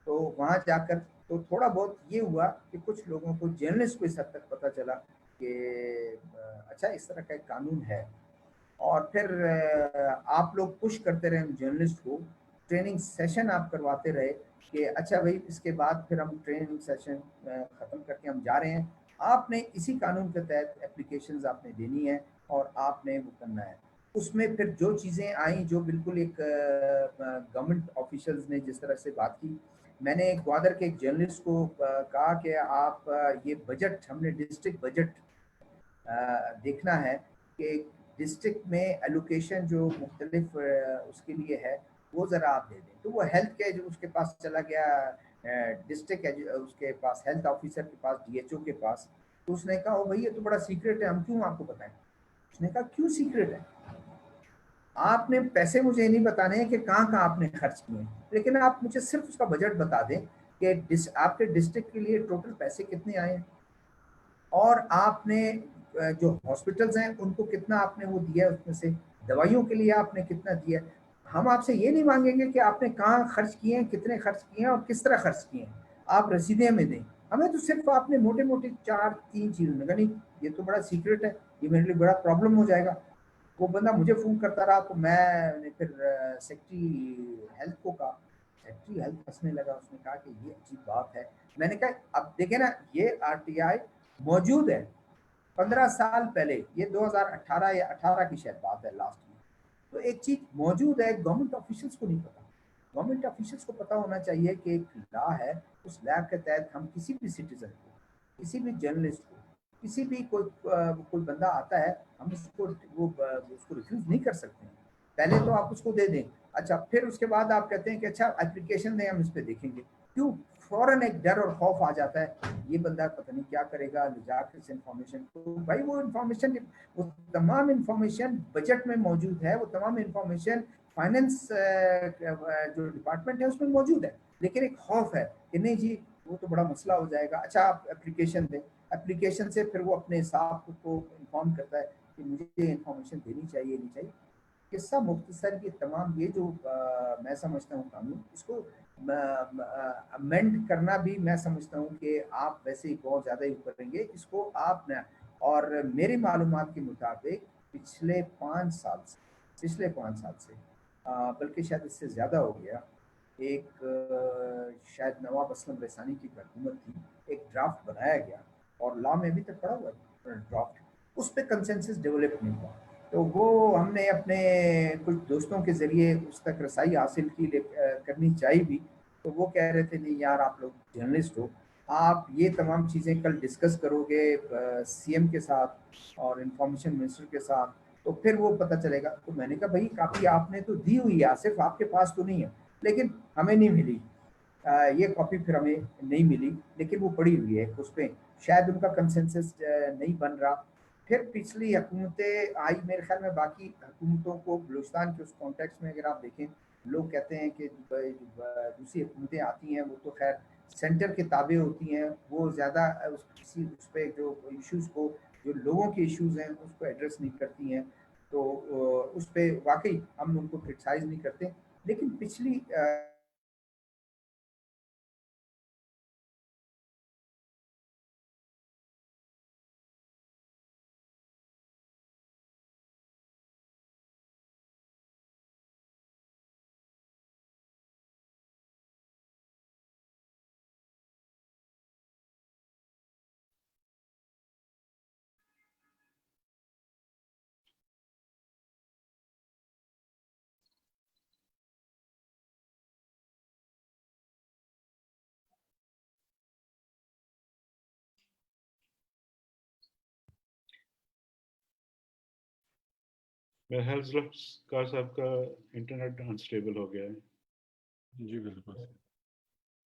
تو وہاں جا کر تو تھوڑا بہت یہ ہوا کہ کچھ لوگوں کو جرنلسٹ کو اس حد تک پتہ چلا کہ اچھا اس طرح کا ایک قانون ہے. اور پھر آپ لوگ پش کرتے رہے جرنلسٹ کو، ٹریننگ سیشن آپ کرواتے رہے کہ اچھا بھائی اس کے بعد پھر ہم ٹریننگ سیشن ختم کر کے ہم جا رہے ہیں، آپ نے اسی قانون کے تحت اپلیکیشنز آپ نے دینی ہے اور آپ نے وہ کرنا ہے. اس میں پھر جو چیزیں آئیں جو بالکل ایک گورنمنٹ آفیشلز نے جس طرح سے بات کی، میں نے گوادر کے ایک جرنلسٹ کو کہا کہ آپ یہ بجٹ، ہم نے ڈسٹرکٹ بجٹ دیکھنا ہے کہ ڈسٹرکٹ میں ایلوکیشن جو مختلف اس کے لیے ہے وہ ذرا آپ دے دیں. تو وہ ہیلتھ کے جو اس کے پاس چلا گیا ڈسٹرکٹ اس کے پاس ہیلتھ آفیسر کے پاس، ڈی ایچ او کے پاس. تو اس نے کہا او بھائی یہ تو بڑا سیکرٹ ہے، ہم کیوں آپ کو بتائیں. اس نے کہا کیوں سیکرٹ ہے؟ آپ نے پیسے مجھے نہیں بتانے ہیں کہ کہاں آپ نے خرچ کیے ہیں، لیکن آپ مجھے صرف اس کا بجٹ بتا دیں کہ آپ کے ڈسٹرکٹ کے لیے ٹوٹل پیسے کتنے آئے ہیں، اور آپ نے جو ہاسپٹلز ہیں ان کو کتنا آپ نے وہ دیا ہے، اس میں سے دوائیوں کے لیے آپ نے کتنا دیا ہے. ہم آپ سے یہ نہیں مانگیں گے کہ آپ نے کہاں خرچ کیے ہیں، کتنے خرچ کیے ہیں اور کس طرح خرچ کیے ہیں، آپ رسیدیں ہمیں دیں. ہمیں تو صرف آپ نے موٹے موٹے 4-3 چیزیں لگا. نہیں یہ تو بڑا سیکرٹ ہے، یہ میرے لیے بڑا پرابلم ہو جائے گا. وہ بندہ مجھے فون کرتا رہا تو میں نے پھر سیکٹری ہیلتھ کو کہا. سیکٹری ہیلتھ ہنسنے لگا، اس نے کہا کہ یہ عجیب بات ہے. میں نے کہا اب دیکھیں نا یہ آر ٹی آئی موجود ہے 15 سال پہلے، یہ 2018 یا 18 کی شاید بات ہے لاسٹ میں. تو ایک چیز موجود ہے، گورنمنٹ آفیشلس کو نہیں پتا. گورنمنٹ آفیشلس کو پتا ہونا چاہیے کہ ایک لا ہے، اس لا کے تحت ہم کسی بھی سٹیزن کو، کسی بھی جرنلسٹ کو، کسی بھی کوئی بندہ آتا ہے، ہم اس کو ریفیوز نہیں کر سکتے ہیں. پہلے تو آپ اس کو دے دیں، اچھا پھر اس کے بعد آپ کہتے ہیں کہ اچھا اپلیکیشن دیں، ہم اس پہ دیکھیں گے. کیوں؟ فوراً ایک ڈر اور خوف آ جاتا ہے، یہ بندہ پتہ نہیں کیا کرے گا لے جا کے اس انفارمیشن کو. بھائی وہ انفارمیشن، وہ تمام انفارمیشن بجٹ میں موجود ہے، وہ تمام انفارمیشن فائننس جو ڈپارٹمنٹ ہے اس میں موجود ہے، لیکن ایک خوف ہے کہ نہیں جی وہ تو بڑا مسئلہ ہو جائے گا. اچھا آپ اپلیکیشن دیں، اپلیکیشن سے پھر وہ اپنے حساب کو انفارم کرتا ہے کہ مجھے انفارمیشن دینی چاہیے نہیں چاہیے. قصہ مختصر یہ تمام یہ جو میں سمجھتا ہوں قانون، اس کو امینڈ کرنا بھی میں سمجھتا ہوں کہ آپ ویسے ہی بہت زیادہ ہی کریں گے اس کو آپ نے. اور میری معلومات کے مطابق پچھلے 5 سال سے بلکہ شاید اس سے زیادہ ہو گیا، ایک شاید نواب اسلم رسانی کی حکومت تھی، ایک ڈرافٹ بنایا گیا اور لا میں ابھی تک پڑا ہوا ہے ڈرافٹ، اس پہ کنسنسس ڈیولپ نہیں ہوا. تو وہ ہم نے اپنے کچھ دوستوں کے ذریعے اس تک رسائی حاصل کی کرنی چاہیے بھی. تو وہ کہہ رہے تھے نہیں یار آپ لوگ جرنلسٹ ہو، آپ یہ تمام چیزیں کل ڈسکس کرو گے سی ایم کے ساتھ اور انفارمیشن منسٹر کے ساتھ تو پھر وہ پتہ چلے گا. تو میں نے کہا بھائی کاپی آپ نے تو دی ہوئی ہے، صرف آپ کے پاس تو نہیں ہے، لیکن ہمیں نہیں ملی یہ کاپی، پھر ہمیں نہیں ملی، لیکن وہ پڑی ہوئی ہے اس پہ. شاید ان کا کنسنسس نہیں بن رہا. پھر پچھلی حکومتیں آئی میرے خیال میں، باقی حکومتوں کو بلوچستان کے اس کانٹیکس میں اگر آپ دیکھیں، لوگ کہتے ہیں کہ دوسری حکومتیں آتی ہیں وہ تو خیر سینٹر کے تابع ہوتی ہیں، وہ زیادہ اس پہ جو ایشوز کو، جو لوگوں کے ایشوز ہیں اس کو ایڈریس نہیں کرتی ہیں. تو اس پہ واقعی ہم ان کو کرٹیسائز نہیں کرتے. لیکن پچھلی میرا خیال ذوالفقار صاحب کا انٹرنیٹ انسٹیبل ہو گیا ہے. جی بالکل.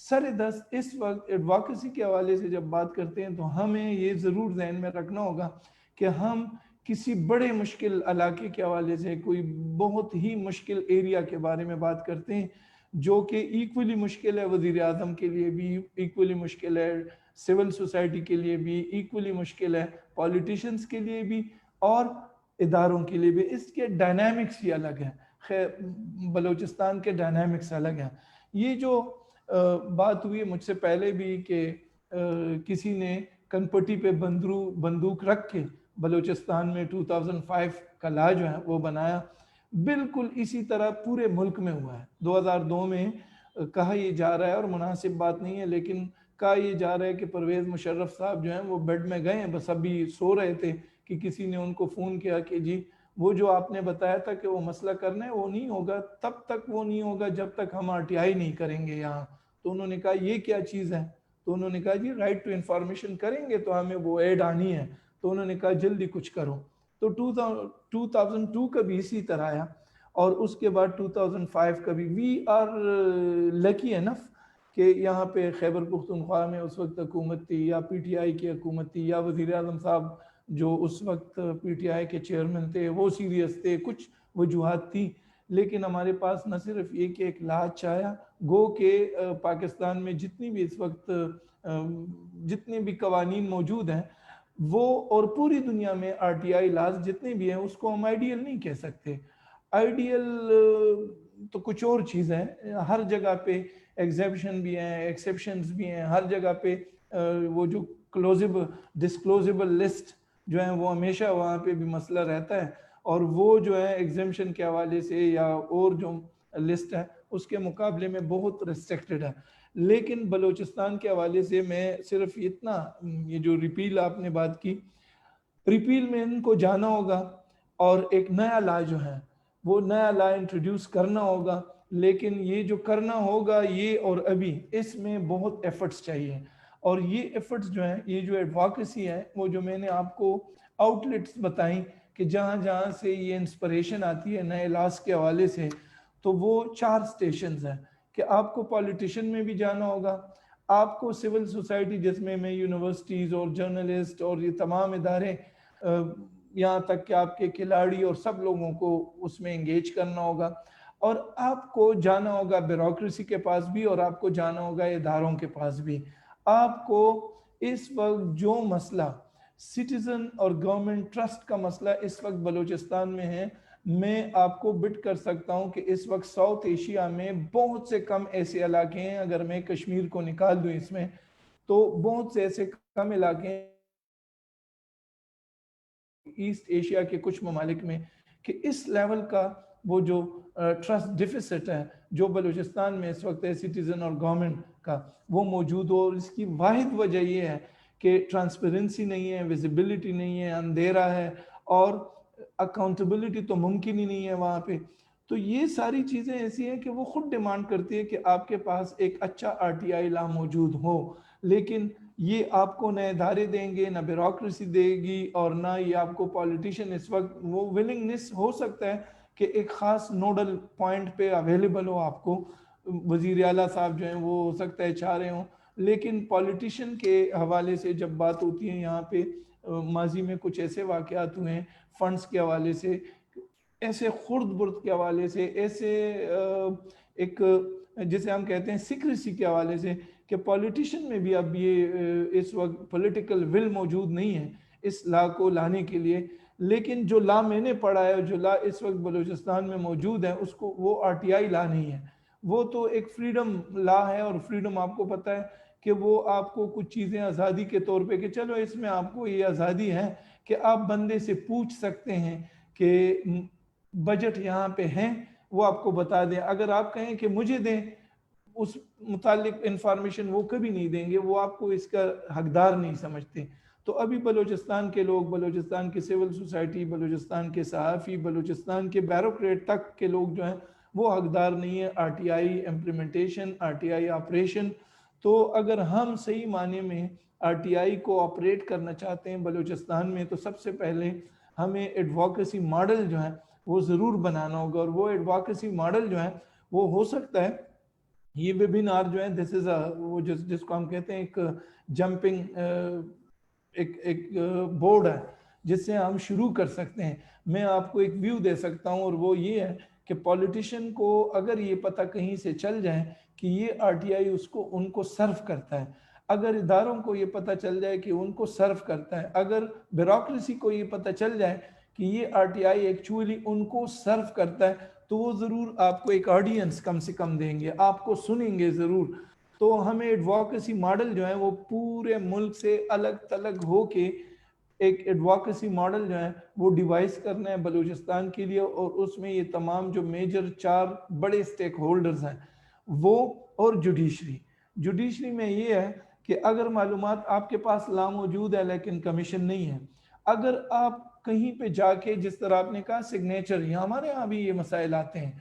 سر دست اس وقت ایڈوکیسی کے حوالے سے جب بات کرتے ہیں تو ہمیں یہ ضرور ذہن میں رکھنا ہوگا کہ ہم کسی بڑے مشکل علاقے کے حوالے سے کوئی بہت ہی مشکل ایریا کے بارے میں بات کرتے ہیں جو کہ ایکولی مشکل ہے وزیر اعظم کے لیے بھی، ایکولی مشکل ہے سول سوسائٹی کے لیے بھی، ایکولی مشکل ہے پولیٹیشنز کے لیے بھی اور اداروں کے لیے بھی. اس کے ڈائنامکس ہی الگ ہیں. خیر بلوچستان کے ڈائنامکس الگ ہیں. یہ جو بات ہوئی مجھ سے پہلے بھی کہ کسی نے کنپٹی پہ بندوق رکھ کے بلوچستان میں 2005 کا لا جو ہے وہ بنایا، بالکل اسی طرح پورے ملک میں ہوا ہے. 2002 میں کہا یہ جا رہا ہے اور مناسب بات نہیں ہے لیکن کہا یہ جا رہا ہے کہ پرویز مشرف صاحب جو ہیں وہ بیڈ میں گئے ہیں، بس ابھی سو رہے تھے کہ کسی نے ان کو فون کیا کہ جی وہ جو آپ نے بتایا تھا کہ وہ مسئلہ کرنا ہے وہ نہیں ہوگا، تب تک وہ نہیں ہوگا جب تک ہم RTI نہیں کریں گے یہاں. تو انہوں نے کہا یہ کیا چیز ہے؟ تو انہوں نے کہا جی رائٹ ٹو انفارمیشن کریں گے تو ہمیں وہ ایڈ آنی ہے. تو انہوں نے کہا جلدی کچھ کرو. تو 2002 کا بھی اسی طرح آیا اور اس کے بعد 2005 کا بھی. وی آر لکی انف کہ یہاں پہ خیبر پختونخوا میں اس وقت حکومت تھی یا PTI کی حکومت تھی یا وزیر اعظم صاحب جو اس وقت PTI کے چیئرمین تھے وہ سیریس تھے، کچھ وجوہات تھی. لیکن ہمارے پاس نہ صرف یہ کہ ایک لا چایا گو کہ پاکستان میں جتنی بھی اس وقت جتنے بھی قوانین موجود ہیں وہ اور پوری دنیا میں RTI لاز جتنے بھی ہیں اس کو ہم آئیڈیل نہیں کہہ سکتے. آئیڈیل تو کچھ اور چیز ہے. ہر جگہ پہ ایگزیبشن بھی ہیں، ایکسیپشنز بھی ہیں، ہر جگہ پہ وہ جو ڈسکلوزیبل لسٹ جو ہیں وہ ہمیشہ وہاں پہ بھی مسئلہ رہتا ہے اور وہ جو ہے ایگزیمشن کے حوالے سے یا اور جو لسٹ ہے اس کے مقابلے میں بہت ریسٹرکٹڈ ہے. لیکن بلوچستان کے حوالے سے میں صرف اتنا، یہ جو ریپیل آپ نے بات کی، ریپیل میں ان کو جانا ہوگا اور ایک نیا لا جو ہے وہ نیا لا انٹروڈیوس کرنا ہوگا. لیکن یہ جو کرنا ہوگا یہ اور ابھی اس میں بہت ایفرٹس چاہیے اور یہ ایفرٹس جو ہیں یہ جو ایڈوکیسی ہے وہ جو میں نے آپ کو آؤٹ لیٹس بتائیں کہ جہاں جہاں سے یہ انسپریشن آتی ہے نئے لاس کے حوالے سے، تو وہ 4 سٹیشنز ہیں کہ آپ کو پولیٹیشن میں بھی جانا ہوگا، آپ کو سول سوسائٹی جس میں یونیورسٹیز اور جرنلسٹ اور یہ تمام ادارے یہاں تک کہ آپ کے کھلاڑی اور سب لوگوں کو اس میں انگیج کرنا ہوگا اور آپ کو جانا ہوگا بیوروکریسی کے پاس بھی اور آپ کو جانا ہوگا اداروں کے پاس بھی. آپ کو اس وقت جو مسئلہ سٹیزن اور گورنمنٹ ٹرسٹ کا مسئلہ اس وقت بلوچستان میں ہے، میں آپ کو بٹ کر سکتا ہوں کہ اس وقت ساؤتھ ایشیا میں بہت سے کم ایسے علاقے ہیں، اگر میں کشمیر کو نکال دوں اس میں تو بہت سے ایسے کم علاقے ہیں ایسٹ ایشیا کے کچھ ممالک میں کہ اس لیول کا وہ جو ٹرسٹ ڈیفیسٹ ہے جو بلوچستان میں اس وقت ہے سٹیزن اور گورنمنٹ کا وہ موجود ہو. اور اس کی واحد وجہ یہ ہے کہ ٹرانسپیرنسی نہیں ہے، ویزیبلٹی نہیں ہے، اندھیرا ہے اور اکاؤنٹیبلٹی تو ممکن ہی نہیں ہے وہاں پہ. تو یہ ساری چیزیں ایسی ہیں کہ وہ خود ڈیمانڈ کرتی ہے کہ آپ کے پاس ایک اچھا RTI لا موجود ہو. لیکن یہ آپ کو نہ ادارے دیں گے، نہ بیوروکریسی دے گی اور نہ یہ آپ کو پولیٹیشین اس وقت وہ ولنگنس ہو سکتا ہے کہ ایک خاص نوڈل پوائنٹ پہ اویلیبل ہو آپ کو، وزیر اعلیٰ صاحب جو ہیں وہ ہو سکتا ہے چاہ رہے ہوں. لیکن پولیٹیشین کے حوالے سے جب بات ہوتی ہے یہاں پہ ماضی میں کچھ ایسے واقعات ہوئے ہیں فنڈز کے حوالے سے، ایسے خرد برد کے حوالے سے، ایسے ایک جسے ہم کہتے ہیں سیکریسی کے حوالے سے کہ پولیٹیشین میں بھی اب یہ اس وقت پولیٹیکل ول موجود نہیں ہے اس لا کو لانے کے لیے. لیکن جو لا میں نے پڑھا ہے، جو لا اس وقت بلوچستان میں موجود ہے، اس کو وہ RTI لا نہیں ہے، وہ تو ایک فریڈم لا ہے. اور فریڈم آپ کو پتہ ہے کہ وہ آپ کو کچھ چیزیں آزادی کے طور پہ کہ چلو اس میں آپ کو یہ آزادی ہے کہ آپ بندے سے پوچھ سکتے ہیں کہ بجٹ یہاں پہ ہیں، وہ آپ کو بتا دیں. اگر آپ کہیں کہ مجھے دیں اس متعلق انفارمیشن، وہ کبھی نہیں دیں گے، وہ آپ کو اس کا حقدار نہیں سمجھتے. تو ابھی بلوچستان کے لوگ، بلوچستان کے سول سوسائٹی، بلوچستان کے صحافی، بلوچستان کے بیوروکریٹ تک کے لوگ جو ہیں وہ حقدار نہیں ہے RTI امپلیمنٹیشن، RTI آپریشن. تو اگر ہم صحیح معنی میں RTI کو آپریٹ کرنا چاہتے ہیں بلوچستان میں تو سب سے پہلے ہمیں ایڈوکیسی ماڈل جو ہے وہ ضرور بنانا ہوگا. اور وہ ایڈوکیسی ماڈل جو ہے وہ ہو سکتا ہے یہ ویبینار جو ہے دس از وہ جس کو ہم کہتے ہیں ایک جمپنگ ایک بورڈ ہے جس سے ہم شروع کر سکتے ہیں. میں آپ کو ایک ویو دے سکتا ہوں اور وہ یہ ہے کہ پولیٹیشین کو اگر یہ پتہ کہیں سے چل جائے کہ یہ آر ٹی آئی ان کو سرو کرتا ہے, اگر اداروں کو یہ پتہ چل جائے کہ ان کو سرو کرتا ہے, اگر بیوروکریسی کو یہ پتہ چل جائے کہ یہ آر ٹی آئی ایکچولی ان کو سرو کرتا ہے, تو وہ ضرور آپ کو ایک آڈینس کم سے کم دیں گے, آپ کو سنیں گے ضرور. تو ہمیں ایڈووکیسی ماڈل جو ہے وہ پورے ملک سے الگ تلگ ہو کے ایک ایڈووکیسی ماڈل جو ہے وہ ڈیوائس کرنا ہے بلوچستان کے لیے, اور اس میں یہ تمام جو میجر 4 بڑے سٹیک ہولڈرز ہیں وہ, اور جوڈیشری میں یہ ہے کہ اگر معلومات آپ کے پاس لاموجود ہے لیکن کمیشن نہیں ہے, اگر آپ کہیں پہ جا کے جس طرح آپ نے کہا سگنیچر, ہمارے یہاں بھی یہ مسائل آتے ہیں,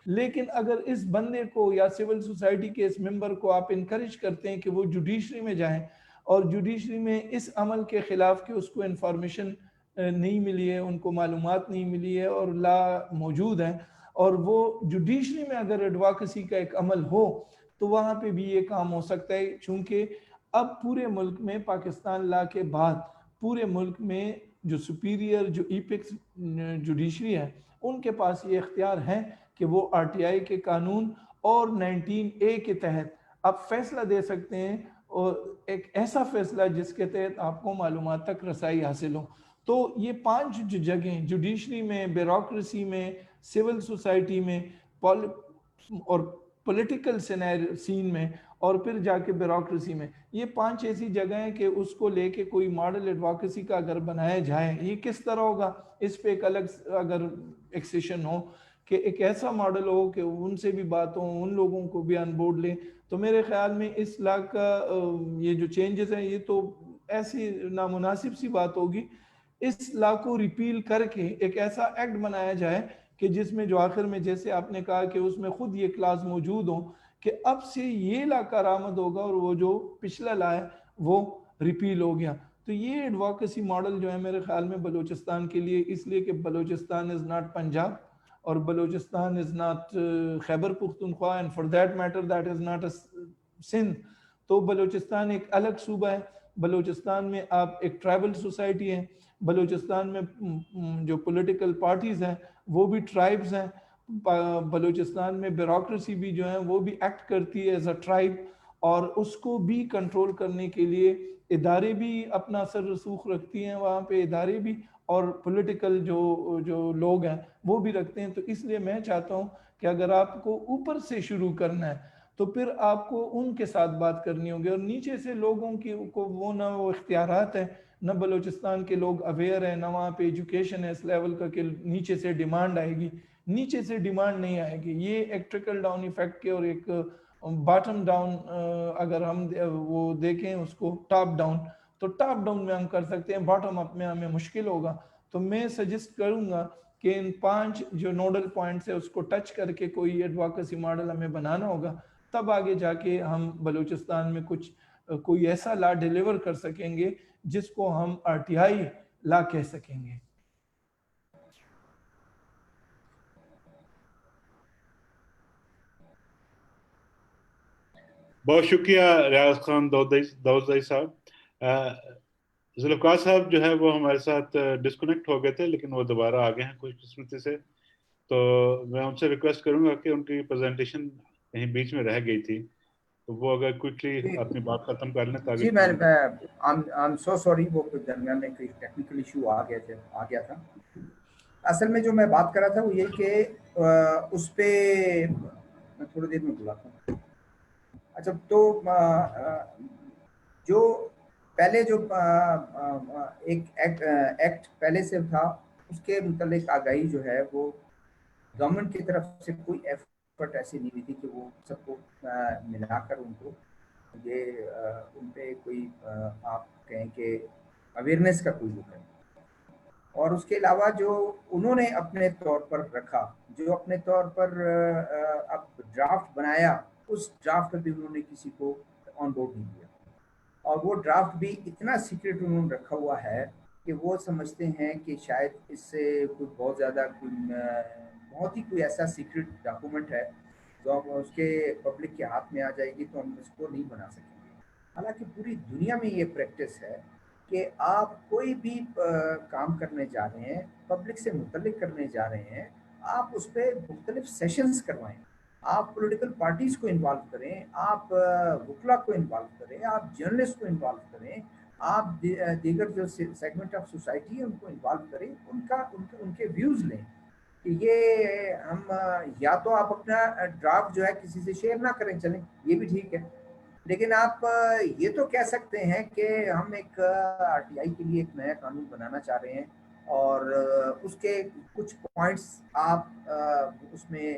لیکن اگر اس بندے کو یا سول سوسائٹی کے اس ممبر کو آپ انکریج کرتے ہیں کہ وہ جوڈیشری میں جائیں, اور جوڈیشری میں اس عمل کے خلاف کہ اس کو انفارمیشن نہیں ملی ہے, ان کو معلومات نہیں ملی ہے اور لا موجود ہے, اور وہ جوڈیشری میں اگر ایڈووکیسی کا ایک عمل ہو تو وہاں پہ بھی یہ کام ہو سکتا ہے. چونکہ اب پورے ملک میں پاکستان لا کے بعد پورے ملک میں جو سپیریئر جو ایپکس جوڈیشری ہے ان کے پاس یہ اختیار ہے کہ وہ آر ٹی آئی کے قانون اور 19A کے تحت آپ فیصلہ دے سکتے ہیں, اور ایک ایسا فیصلہ جس کے تحت آپ کو معلومات تک رسائی حاصل ہو. تو یہ 5 جو جگہیں جوڈیشری میں, بیوروکریسی میں, سول سوسائٹی میں اور پولیٹیکل سین میں, اور پھر جا کے بیوروکریسی میں, یہ 5 ایسی جگہیں کہ اس کو لے کے کوئی ماڈل ایڈووکیسی کا اگر بنایا جائے, یہ کس طرح ہوگا, اس پہ ایک الگ اگر ایک سیشن ہو کہ ایک ایسا ماڈل ہو کہ ان سے بھی بات ہو, ان لوگوں کو بھی آن بورڈ لیں, تو میرے خیال میں اس لا کا یہ جو چینجز ہیں یہ تو ایسی نامناسب سی بات ہوگی. اس لا کو ریپیل کر کے ایک ایسا ایکٹ بنایا جائے کہ جس میں جو آخر میں جیسے آپ نے کہا کہ اس میں خود یہ کلاس موجود ہو کہ اب سے یہ لا کارآمد ہوگا اور وہ جو پچھلا لا ہے وہ ریپیل ہو گیا. تو یہ ایڈووکیسی ماڈل جو ہے میرے خیال میں بلوچستان کے لیے, اس لیے کہ بلوچستان از ناٹ پنجاب اور Balochistan is not Khyber Pakhtunkhwa, and for that matter that is not Sindh. تو بلوچستان ایک الگ صوبہ ہے, بلوچستان میں آپ ایک ٹرائبل سوسائٹی ہے, بلوچستان میں جو پولیٹیکل پارٹیز ہیں وہ بھی ٹرائبز ہیں, بلوچستان میں بیوروکریسی بھی جو ہے وہ بھی ایکٹ کرتی ہے ایز اے ٹرائب, اور اس کو بھی کنٹرول کرنے کے لیے ادارے بھی اپنا اثر رسوخ رکھتی ہیں وہاں پہ, ادارے بھی اور پولیٹیکل جو لوگ ہیں وہ بھی رکھتے ہیں. تو اس لیے میں چاہتا ہوں کہ اگر آپ کو اوپر سے شروع کرنا ہے تو پھر آپ کو ان کے ساتھ بات کرنی ہوگی, اور نیچے سے لوگوں کی کو وہ نہ وہ اختیارات ہیں, نہ بلوچستان کے لوگ اویئر ہیں, نہ وہاں پہ ایجوکیشن ہے اس لیول کا کہ نیچے سے ڈیمانڈ آئے گی. نیچے سے ڈیمانڈ نہیں آئے گی, یہ ایک ٹرکل ڈاؤن ایفیکٹ کے اور ایک باٹم ڈاؤن اگر ہم وہ دیکھیں اس کو ٹاپ ڈاؤن, تو ٹاپ ڈاؤن میں ہم کر سکتے ہیں, باٹم اپ میں ہمیں مشکل ہوگا. تو میں سجیسٹ کروں گا کہ ان 5 جو نوڈل پوائنٹس ہے اس کو ٹچ کر کے کوئی ایڈووکیسی ماڈل ہمیں بنانا ہوگا, تب آگے جا کے ہم بلوچستان میں کوئی ایسا لا ڈیلیور کر سکیں گے جس کو ہم آر ٹی آئی لا کہہ سکیں گے. بہت شکریہ ریاض خان داؤدزئی صاحب. ذوالفقار صاحب جو ہے وہ ہمارے ساتھ ڈسکنیکٹ ہو گئے تھے, لیکن وہ دوبارہ آ گئے ہیں خوش قسمتی سے. تو میں ان سے ریکویسٹ کروں گا کہ ان کی پریزنٹیشن کہیں بیچ میں رہ گئی تھی تو وہ اگر کوئکلی اپنی بات ختم کر لیں تاکہ جی میں سو سوری, وہ درمیان میں کوئی ٹیکنیکل ایشو آ گیا تھا. اصل میں جو میں بات کر رہا تھا وہ یہ کہ اس پہ میں تھوڑی دیر میں بلاتا ہوں. اچھا, تو جو پہلے جو ایک ایکٹ پہلے سے تھا اس کے متعلق آگاہی جو ہے وہ گورنمنٹ کی طرف سے کوئی ایفرٹ ایسی نہیں ہوئی تھی کہ وہ سب کو ملا کر ان کو یہ ان پہ کوئی آپ کہیں کہ اویئرنیس کا کوئی وہ ہے. اور اس کے علاوہ جو انہوں نے اپنے طور پر رکھا, جو اپنے طور پر اب ڈرافٹ بنایا, اس ڈرافٹ بھی انہوں نے کسی کو آن بورڈ نہیں کیا, اور وہ ڈرافٹ بھی اتنا سیکرٹ انہوں نے رکھا ہوا ہے کہ وہ سمجھتے ہیں کہ شاید اس سے کوئی بہت زیادہ بہت ہی کوئی ایسا سیکرٹ ڈاکومنٹ ہے جو اس کے پبلک کے ہاتھ میں آ جائے گی تو ہم اس کو نہیں بنا سکیں گے. حالانکہ پوری دنیا میں یہ پریکٹس ہے کہ آپ کوئی بھی کام کرنے جا رہے ہیں، پبلک سے متعلق کرنے جا رہے ہیں، آپ اس پہ مختلف سیشنز کروائیں، آپ پولیٹیکل پارٹیز کو انوالو کریں، آپ وکلا کو انوالو کریں، آپ جرنلسٹ کو انوالو کریں، آپ دیگر جو سیگمنٹ آف سوسائٹی ہے ان کو انوالو کریں، ان کے ویوز لیں کہ یہ ہم یا تو آپ اپنا ڈرافٹ جو ہے کسی سے شیئر نہ کریں، چلیں یہ بھی ٹھیک ہے، لیکن آپ یہ تو کہہ سکتے ہیں کہ ہم ایک آر ٹی آئی کے لیے ایک نیا قانون بنانا چاہ رہے ہیں اور اس کے کچھ پوائنٹس آپ اس میں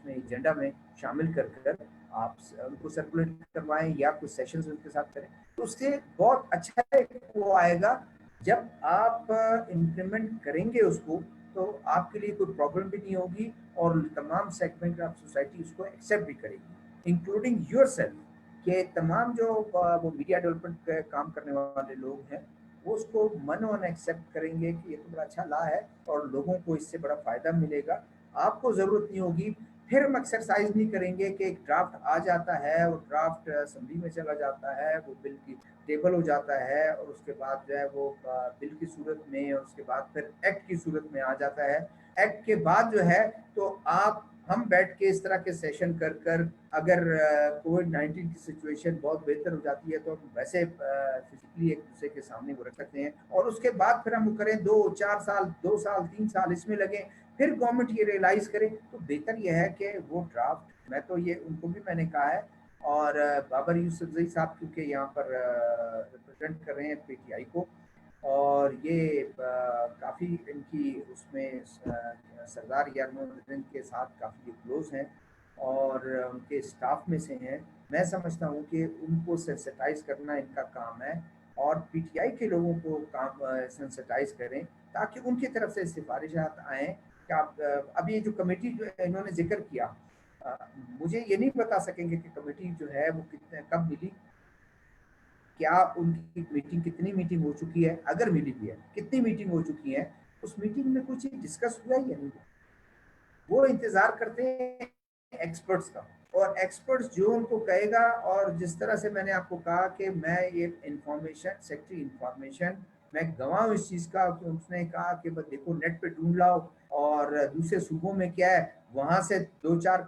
ایجنڈا میں شامل کر آپ ان کو سرکولیٹ کروائیں یا کچھ سیشنز ان کے ساتھ کریں، تو اس سے بہت اچھا وہ آئے گا. جب آپ امپلیمنٹ کریں گے اس کو تو آپ کے لیے کوئی پرابلم بھی نہیں ہوگی اور تمام سیگمنٹ آف سوسائٹی اس کو ایکسیپٹ بھی کرے گی، انکلوڈنگ یور سیلف، کہ تمام جو وہ میڈیا ڈیولپمنٹ کے کام کرنے والے لوگ ہیں وہ اس کو من ایکسیپٹ کریں گے کہ یہ تو بڑا اچھا لا ہے اور لوگوں کو اس سے بڑا فائدہ ملے گا. آپ کو ضرورت نہیں ہوگی پھر ہم ایکسرسائز نہیں کریں گے کہ ایک ڈرافٹ آ جاتا ہے اور ڈرافٹ اسمبلی میں چلا جاتا ہے، وہ بل کی ٹیبل ہو جاتا ہے اور اس کے بعد جو ہے وہ بل کی صورت میں اور اس کے بعد پھر ایکٹ کی صورت میں آ جاتا ہے. ایکٹ کے بعد جو ہے تو ہم بیٹھ کے اس طرح کے سیشن کر اگر کووڈ-19 کی سچویشن بہت بہتر ہو جاتی ہے تو ہم ویسے فزیکلی ایک دوسرے کے سامنے وہ رکھ سکتے ہیں اور اس کے بعد پھر ہم کریں 2-4 سال 2 سال 3 سال اس میں لگیں، پھر گورنمنٹ یہ ریئلائز کرے. تو بہتر یہ ہے کہ وہ ڈرافٹ، میں تو یہ ان کو بھی میں نے کہا ہے، اور بابر یوسفزئی صاحب کیونکہ یہاں پر ریپرزینٹ کر رہے ہیں پی ٹی آئی کو اور یہ کافی ان کی اس میں سردار یارمن کے ساتھ کافی کلوز ہیں اور ان کے اسٹاف میں سے ہیں. میں سمجھتا ہوں کہ ان کو سینسٹائز کرنا ان کا کام ہے اور پی ٹی آئی کے لوگوں کو کام سینسٹائز کریں تاکہ ان کی طرف سے سفارشات آئیں کہ آپ اب یہ جو کمیٹی جو انہوں نے ذکر کیا، مجھے یہ نہیں بتا سکیں گے کہ کمیٹی جو ہے وہ کب ملی، کیا ان کی میٹنگ کتنی میٹنگ ہو چکی ہے، اگر ملی بھی ہے کتنی میٹنگ ہو چکی ہے، اس میٹنگ میں کچھ ڈسکس ہوا ہے یا نہیں. وہ انتظار کرتے ہیں ایکسپرٹس کا اور ایکسپرٹس جو ان کو کہے گا. اور جس طرح سے میں نے آپ کو کہا کہ میں یہ انفارمیشن سیکٹری انفارمیشن میں گواہ ہوں اس چیز کا کہ اس نے کہا کہ بس دیکھو نیٹ پہ ڈھونڈ لاؤ اور دوسرے صوبوں میں کیا ہے، وہاں سے 2-4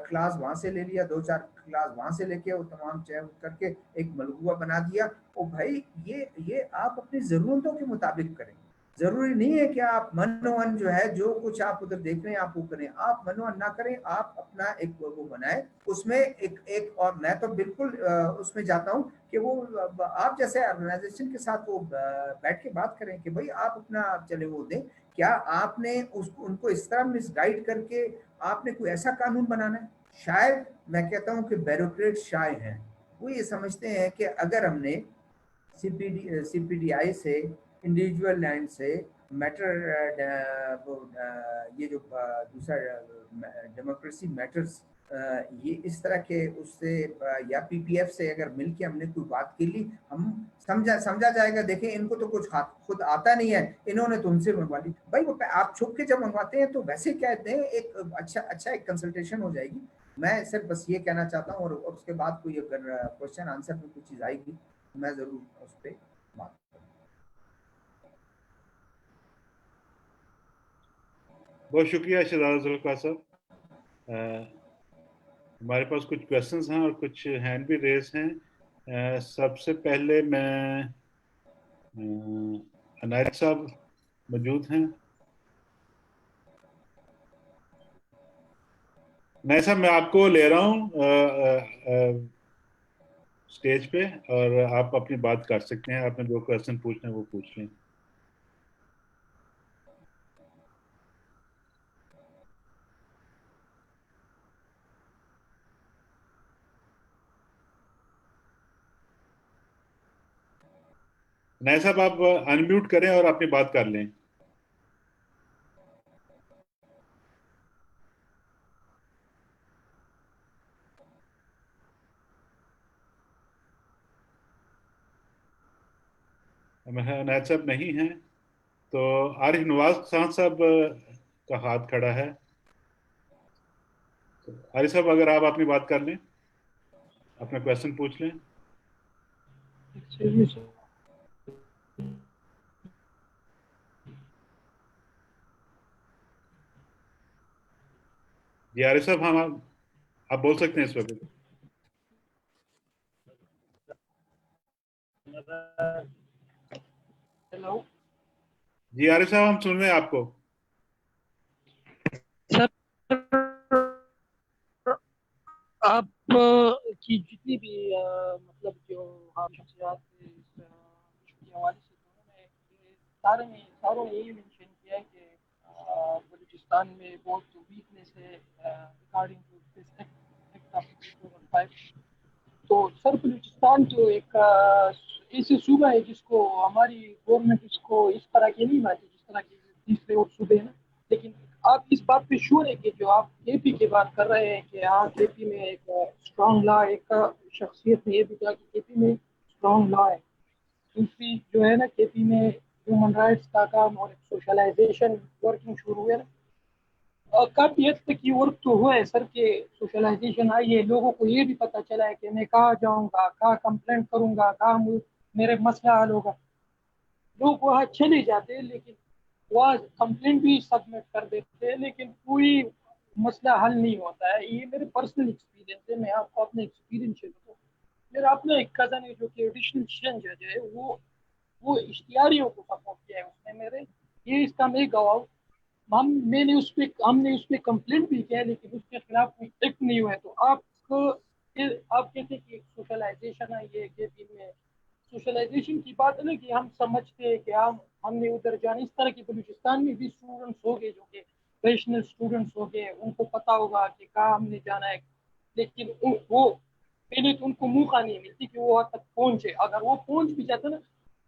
کلاس وہاں سے لے لیا، 2-4 کلاس وہاں سے لے کے وہ تمام چیک کر کے ایک ملغوبہ بنا دیا. او بھائی یہ آپ اپنی ضرورتوں کے مطابق کریں. ضروری نہیں ہے کہ آپ من جو ہے جو کچھ آپ ادھر دیکھ رہے ہیں آپ وہ کریں، آپ من نہ کریں، آپ اپنا ایک وہ بنائیں اس میں ایک اور میں تو بالکل اس میں جاتا ہوں کہ وہ آپ جیسے آرگنائزیشن کے ساتھ وہ بیٹھ کے بات کریں کہ بھائی آپ اپنا چلے وہ دیں، کیا آپ نے ان کو اس طرح مس گائیڈ کر کے آپ نے کوئی ایسا قانون بنانا ہے. شاید میں کہتا ہوں کہ بیوروکریٹ شائع ہیں، وہ یہ سمجھتے ہیں کہ اگر ہم نے سی پی ڈی آئی سے انڈیویجول لینڈ سے میٹر یہ جو دوسرا ڈیموکریسی میٹرز یہ اس طرح کے اس سے یا پی پی ایف سے اگر مل کے ہم نے کوئی بات کی لی، ہم سمجھا جائے گا دیکھیں ان کو تو کچھ خود آتا نہیں ہے، انہوں نے تو ان سے منگوا لی. بھائی وہ آپ چھپ کے جب منگواتے ہیں تو ویسے کہتے ہیں ایک اچھا ایک کنسلٹیشن ہو جائے گی. میں صرف بس یہ کہنا چاہتا ہوں اور اس کے بعد کوئی اگر کوشچن آنسر میں کوئی چیز آئے گی میں ضرور اس پہ بات کروں. بہت شکریہ شہزاد ذوالفقار صاحب. ہمارے پاس کچھ کویشچنز ہیں اور کچھ ہینڈ بھی ریز ہیں. سب سے پہلے میں عنایت صاحب موجود ہیں. عنایت صاحب میں آپ کو لے رہا ہوں اسٹیج پہ اور آپ اپنی بات کر سکتے ہیں. آپ نے جو کویشچن پوچھنا ہے وہ پوچھ لیں. عنایت صاحب آپ انمیوٹ کریں اور اپنی بات کر لیں. عنایت صاحب نہیں ہیں تو عارف نواز خان صاحب کا ہاتھ کھڑا ہے. عاری صاحب اگر آپ اپنی بات کر لیں, اپنا کویشچن پوچھ لیں. جی عاری صاحب, ہم آپ بول سکتے ہیں اس وقت. ہیلو جی عاری صاحب, ہم سن رہے ہیں آپ کو. سر, آپ کی جتنی بھی مطلب جو عام شخصیات اس کے حوالے سے انہوں نے ساروں نے یہی مینشن کیا ہے کہ بلوچستان میں بہت ویکنیس ہے regarding to this act of 2005. تو سر بلوچستان جو ایک ایسے صوبہ ہے جس کو ہماری گورنمنٹ اس کو اس طرح کی نہیں مانتی جس طرح کی دوسرے اور صوبے ہیں, لیکن آپ اس بات پہ شور ہے کہ جو آپ کے پی کی بات کر رہے ہیں کہ ہاں کے پی میں ایک اسٹرانگ لا, ایک شخصیت نے یہ بھی کہا کہ کے پی میں اسٹرانگ لا ہے. دوسری جو ہے نا کے پی میں ہیومن رائٹس کا کام اور سوشلائزیشن ورکنگ شروع ہوئے نا, اور کافی حد تک یہ ورک تو ہوا ہے سر کہ سوشلائزیشن آئی ہے, لوگوں کو یہ بھی پتہ چلا ہے کہ میں کہاں جاؤں گا, کہاں کمپلینٹ کروں گا, کہاں میرے مسئلہ حل ہوگا. لوگ وہاں چلے جاتے ہیں لیکن وہاں کمپلینٹ بھی سبمٹ کر دیتے ہیں لیکن کوئی مسئلہ حل نہیں ہوتا ہے. یہ میرے پرسنل ایکسپیرینس ہے, میں آپ کو اپنا ایکسپیرینس شیئر کروں. میرا اپنا ایک کزن ہے جو کہ ایڈیشنل سیشن جج ہے, وہ اشتہاریوں کو سپورٹ کیا ہے اس نے میرے, یہ اس کا میں گواہ ہوں. ہم نے اس پہ کمپلینٹ بھی کیا لیکن اس کے خلاف کوئی ایکٹ نہیں ہوا ہے. تو آپ کہتے ہیں کہ سوشلائزیشن ہے یہ کے پی میں, سوشلائزیشن کی بات ہے نا کہ ہم سمجھتے ہیں کہ ہم نے ادھر جانا. اس طرح کی بلوچستان میں بھی اسٹوڈنٹس ہو گئے جو کہ ریشنل اسٹوڈنٹس ہو گئے, ان کو پتا ہوگا کہ کہاں ہم نے جانا ہے, لیکن وہ پہلے تو ان کو موقع نہیں ملتی کہ وہ وہاں تک پہنچے. اگر وہ پہنچ بھی جاتا نا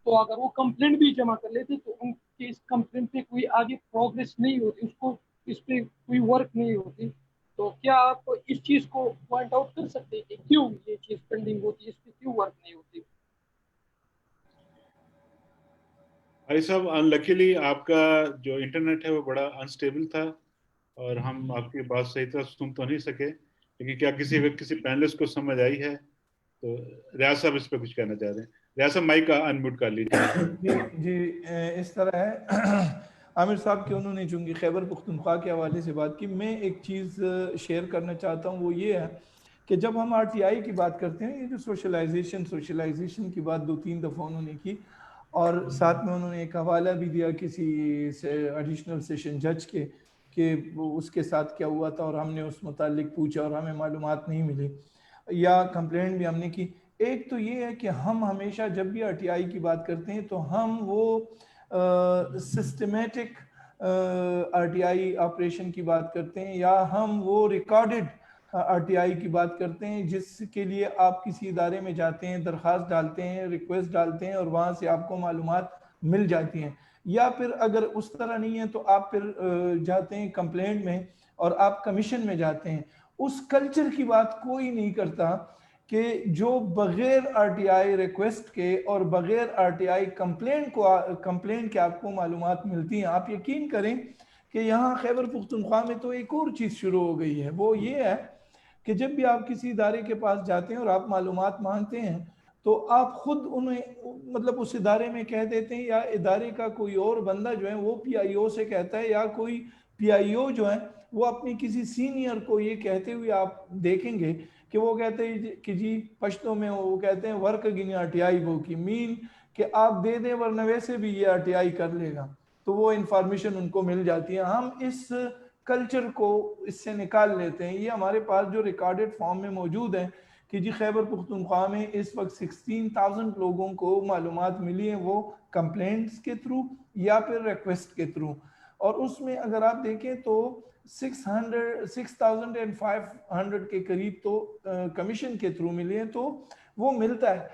تو اگر وہ کمپلینٹ بھی جمع کر لیتے تو ان کی اس کمپلینٹ پہ کوئی آگے پروگریس نہیں ہوتی, اس پہ کوئی ورک نہیں ہوتی. تو کیا آپ اس چیز کو پوائنٹ آؤٹ کر سکتے ہیں کہ کیوں یہ چیز پینڈنگ ہوتی ہے, اس پہ کیوں ورک نہیں ہوتی؟ عاری صاحب, انلکیلی آپ کا جو انٹرنیٹ ہے وہ بڑا انسٹیبل تھا اور ہم آپ کی بات صحیح طرح سن تو نہیں سکے, لیکن کیا کسی پینلسٹ کو سمجھ آئی ہے؟ تو ریاض صاحب اس پہ کچھ کہنا چاہ رہے ہیں. ریاض صاحب مائک کا انمیوٹ کر لیجیے. جی اس طرح ہے عامر صاحب کہ انہوں نے چونکہ خیبر پختونخوا کے حوالے سے بات کی, میں ایک چیز شیئر کرنا چاہتا ہوں. وہ یہ ہے کہ جب ہم آر ٹی آئی کی بات کرتے ہیں, یہ جو سوشلائزیشن کی بات 2-3 دفعہ انہوں نے کی, اور ساتھ میں انہوں نے ایک حوالہ بھی دیا کسی ایڈیشنل سیشن جج کے کہ اس کے ساتھ کیا ہوا تھا اور ہم نے اس متعلق پوچھا اور ہمیں معلومات نہیں ملی, یا کمپلینٹ بھی ہم نے کی. ایک تو یہ ہے کہ ہم ہمیشہ جب بھی آر ٹی آئی کی بات کرتے ہیں تو ہم وہ systematic R T I operation کی بات کرتے ہیں, یا ہم وہ ریکارڈڈ آر ٹی آئی کی بات کرتے ہیں جس کے لیے آپ کسی ادارے میں جاتے ہیں, درخواست ڈالتے ہیں, ریکویسٹ ڈالتے ہیں اور وہاں سے آپ کو معلومات مل جاتی ہیں. یا پھر اگر اس طرح نہیں ہے تو آپ پھر جاتے ہیں کمپلینٹ میں اور آپ کمیشن میں جاتے ہیں. اس کلچر کی بات کوئی نہیں کرتا کہ جو بغیر آر ٹی آئی ریکویسٹ کے اور بغیر آر ٹی آئی کمپلینٹ کے آپ کو معلومات ملتی ہیں. آپ یقین کریں کہ یہاں خیبر پختونخوا میں تو ایک اور چیز شروع ہو گئی ہے, وہ یہ ہے کہ جب بھی آپ کسی ادارے کے پاس جاتے ہیں اور آپ معلومات مانگتے ہیں تو آپ خود انہیں مطلب اس ادارے میں کہہ دیتے ہیں, یا ادارے کا کوئی اور بندہ جو ہے وہ پی آئی او سے کہتا ہے, یا کوئی پی آئی او جو ہے وہ اپنی کسی سینئر کو یہ کہتے ہوئے آپ دیکھیں گے کہ وہ کہتے ہیں کہ جی پشتوں میں وہ کہتے ہیں ورک گنی آر ٹی آئی وہ کی مین کہ آپ دے دیں ورنہ ویسے بھی یہ آر ٹی آئی کر لے گا, تو وہ انفارمیشن ان کو مل جاتی ہے. ہم اس کلچر کو اس سے نکال لیتے ہیں. یہ ہمارے پاس جو ریکارڈڈ فارم میں موجود ہے کہ جی خیبر پختونخوا میں اس وقت 16,000 لوگوں کو معلومات ملی ہیں, وہ کمپلینٹس کے تھرو یا پھر ریکویسٹ کے تھرو, اور اس میں اگر آپ دیکھیں تو 6,500 کے قریب تو کمیشن کے تھرو ملے ہیں, تو وہ ملتا ہے.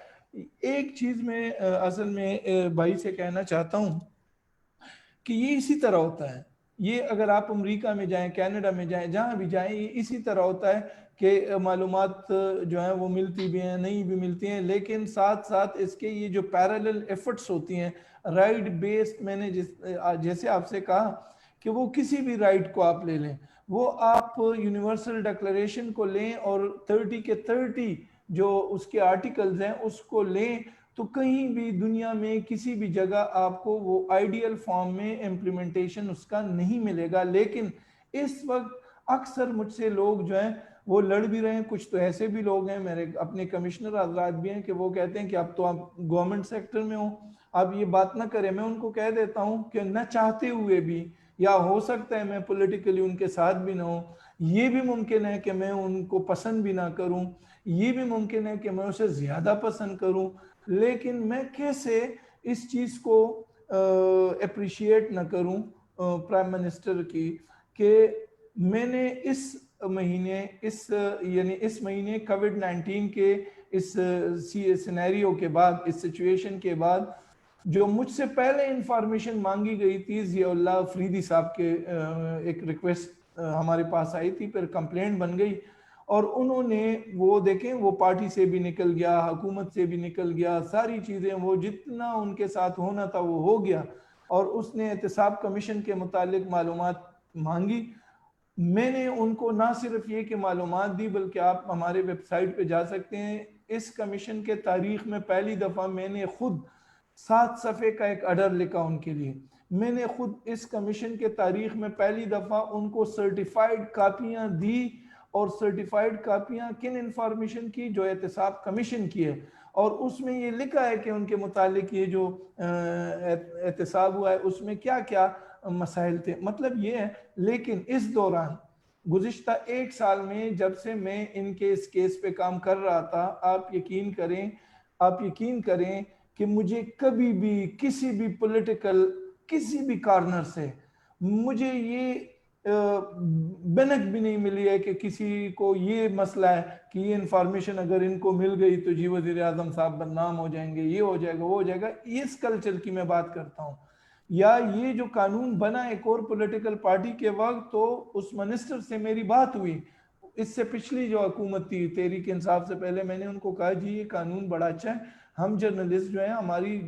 ایک چیز میں اصل میں بھائی سے کہنا چاہتا ہوں کہ یہ اسی طرح ہوتا ہے. یہ اگر آپ امریکہ میں جائیں, کینیڈا میں جائیں, جہاں بھی جائیں, یہ اسی طرح ہوتا ہے کہ معلومات جو ہیں وہ ملتی بھی ہیں, نہیں بھی ملتی ہیں, لیکن ساتھ ساتھ اس کے یہ جو پیرالل ایفرٹس ہوتی ہیں رائٹ بیسڈ, میں نے جیسے آپ سے کہا کہ وہ کسی بھی رائٹ کو آپ لے لیں، وہ آپ یونیورسل ڈکلریشن کو لیں اور 30 کے 30 جو اس کے آرٹیکلز ہیں اس کو لیں، تو کہیں بھی دنیا میں کسی بھی جگہ آپ کو وہ آئیڈیل فارم میں امپلیمنٹیشن اس کا نہیں ملے گا. لیکن اس وقت اکثر مجھ سے لوگ جو ہیں وہ لڑ بھی رہے ہیں، کچھ تو ایسے بھی لوگ ہیں میرے اپنے کمشنر حضرات بھی ہیں کہ وہ کہتے ہیں کہ اب تو آپ گورنمنٹ سیکٹر میں ہوں، اب یہ بات نہ کریں. میں ان کو کہہ دیتا ہوں کہ نہ چاہتے ہوئے بھی، یا ہو سکتا ہے میں پولیٹیکلی ان کے ساتھ بھی نہ ہوں، یہ بھی ممکن ہے کہ میں ان کو پسند بھی نہ کروں، یہ بھی ممکن ہے کہ میں اسے زیادہ پسند کروں، لیکن میں کیسے اس چیز کو اپریشیٹ نہ کروں پرائم منسٹر کی کہ میں نے اس مہینے کووڈ-19 کے اس سینیریو کے بعد، اس سچویشن کے بعد، جو مجھ سے پہلے انفارمیشن مانگی گئی تھی ضیاء اللہ فریدی صاحب کے ایک ریکویسٹ ہمارے پاس آئی تھی، پھر کمپلینٹ بن گئی اور انہوں نے وہ دیکھیں وہ پارٹی سے بھی نکل گیا، حکومت سے بھی نکل گیا، ساری چیزیں وہ جتنا ان کے ساتھ ہونا تھا وہ ہو گیا، اور اس نے احتساب کمیشن کے متعلق معلومات مانگی. میں نے ان کو نہ صرف یہ کہ معلومات دی بلکہ آپ ہمارے ویب سائٹ پہ جا سکتے ہیں. اس کمیشن کے تاریخ میں پہلی دفعہ میں نے خود 7 صفحے کا ایک آرڈر لکھا ان کے لیے. میں نے خود اس کمیشن کے تاریخ میں پہلی دفعہ ان کو سرٹیفائیڈ کاپیاں دی، اور سرٹیفائیڈ کاپیاں کن انفارمیشن کی؟ جو احتساب کمیشن کی ہے، اور اس میں یہ لکھا ہے کہ ان کے متعلق یہ جو احتساب ہوا ہے اس میں کیا کیا مسائل تھے. مطلب یہ ہے. لیکن اس دوران گزشتہ 1 سال میں جب سے میں ان کے اس کیس پہ کام کر رہا تھا، آپ یقین کریں کہ مجھے کبھی بھی کسی بھی پولیٹیکل کسی بھی کارنر سے مجھے یہ بنک بھی نہیں ملی ہے کہ کسی کو یہ مسئلہ ہے کہ یہ انفارمیشن اگر ان کو مل گئی تو جی وزیر اعظم صاحب بدنام ہو جائیں گے، یہ ہو جائے گا، وہ ہو جائے گا. اس کلچر کی میں بات کرتا ہوں. یا یہ جو قانون بنا ایک اور پولیٹیکل پارٹی کے وقت، تو اس منسٹر سے میری بات ہوئی، اس سے پچھلی جو حکومت تھی تحریک انصاف سے پہلے، میں نے ان کو کہا جی یہ قانون بڑا اچھا ہے، ہم جرنلسٹ جو ہیں ہماری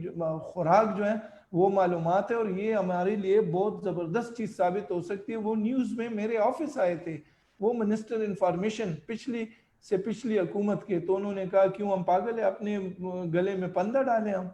خوراک جو ہے وہ معلومات ہے، اور یہ ہمارے لیے بہت زبردست چیز ثابت ہو سکتی ہے. وہ نیوز میں میرے آفس آئے تھے، وہ منسٹر انفارمیشن پچھلی حکومت کے، تو انہوں نے کہا کیوں ہم پاگل ہیں اپنے گلے میں پندہ ڈالیں ہم.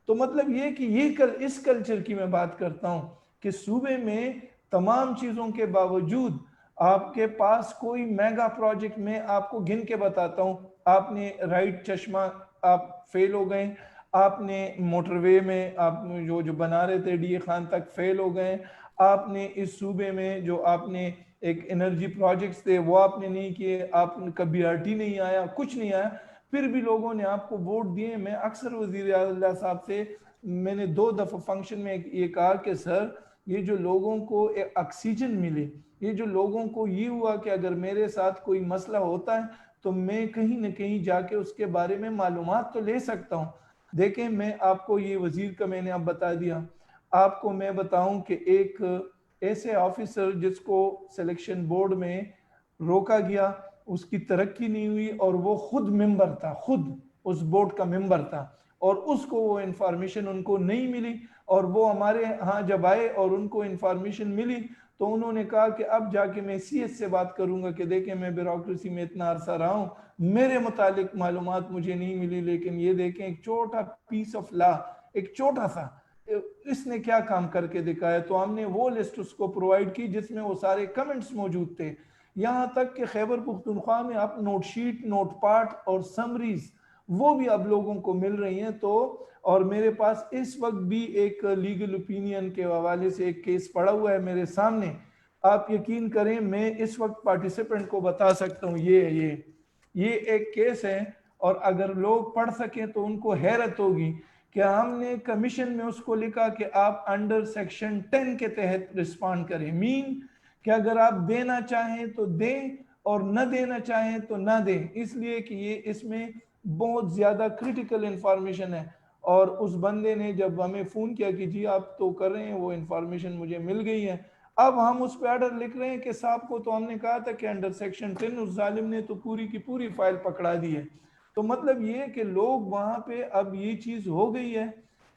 تو مطلب یہ کہ اس کلچر کی میں بات کرتا ہوں کہ صوبے میں تمام چیزوں کے باوجود آپ کے پاس کوئی میگا پروجیکٹ، میں آپ کو گن کے بتاتا ہوں، آپ نے رائٹ چشمہ آپ فیل ہو گئے، آپ نے موٹر وے میں آپ جو بنا رہے تھے ڈی اے خان تک فیل ہو گئے، آپ نے اس صوبے میں جو آپ نے ایک انرجی پروجیکٹس تھے وہ آپ نے نہیں کیے، آپ کا بی آر ٹی نہیں آیا، کچھ نہیں آیا، پھر بھی لوگوں نے آپ کو ووٹ دیے. میں اکثر وزیر اعلیٰ صاحب سے میں نے 2 دفعہ فنکشن میں یہ کہا کہ سر یہ جو لوگوں کو آکسیجن ملے، یہ جو لوگوں کو یہ ہوا کہ اگر میرے ساتھ کوئی مسئلہ ہوتا ہے تو میں کہیں نہ کہیں جا کے اس کے بارے میں معلومات تو لے سکتا ہوں. دیکھیں میں آپ کو یہ وزیر کا میں نے اب بتا دیا، آپ کو میں بتاؤں کہ ایک ایسے آفیسر جس کو سلیکشن بورڈ میں روکا گیا، اس کی ترقی نہیں ہوئی، اور وہ خود ممبر تھا، خود اس بورڈ کا ممبر تھا، اور اس کو وہ انفارمیشن ان کو نہیں ملی، اور وہ ہمارے ہاں جب آئے اور ان کو انفارمیشن ملی تو انہوں نے کہا کہ اب جا کے میں سی ایس سے بات کروں گا کہ دیکھیں میں بیوروکریسی میں اتنا عرصہ رہا ہوں، میرے متعلق معلومات مجھے نہیں ملی، لیکن یہ دیکھیں ایک چھوٹا پیس آف لا، ایک چھوٹا سا، اس نے کیا کام کر کے دکھایا. تو ہم نے وہ لسٹ اس کو پرووائڈ کی جس میں وہ سارے کمنٹس موجود تھے، یہاں تک کہ خیبر پختونخوا میں اب نوٹ شیٹ، نوٹ پارٹ اور سمریز وہ بھی اب لوگوں کو مل رہی ہیں. تو اور میرے پاس اس وقت بھی ایک لیگل اوپینین کے حوالے سے ایک کیس پڑا ہوا ہے میرے سامنے. آپ یقین کریں میں اس وقت پارٹیسپینٹ کو بتا سکتا ہوں یہ ایک کیس ہے، اور اگر لوگ پڑھ سکیں تو ان کو حیرت ہوگی کہ ہم نے کمیشن میں اس کو لکھا کہ آپ انڈر سیکشن 10 کے تحت رسپانڈ کریں، مین کہ اگر آپ دینا چاہیں تو دیں اور نہ دینا چاہیں تو نہ دیں، اس لیے کہ یہ اس میں بہت زیادہ کریٹیکل انفارمیشن ہے. اور اس بندے نے جب ہمیں فون کیا کہ جی آپ تو کر رہے ہیں، وہ انفارمیشن مجھے مل گئی ہے، اب ہم اس پہ آرڈر لکھ رہے ہیں کہ صاحب کو تو ہم نے کہا تھا کہ انڈر سیکشن 10، اس ظالم نے تو پوری کی پوری فائل پکڑا دی ہے. تو مطلب یہ کہ لوگ وہاں پہ اب یہ چیز ہو گئی ہے،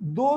2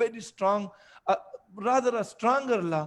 very strong rather a stronger law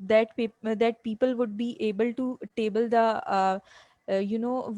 that people would be able to table the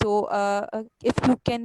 So if you can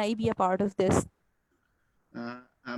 I be a part of this?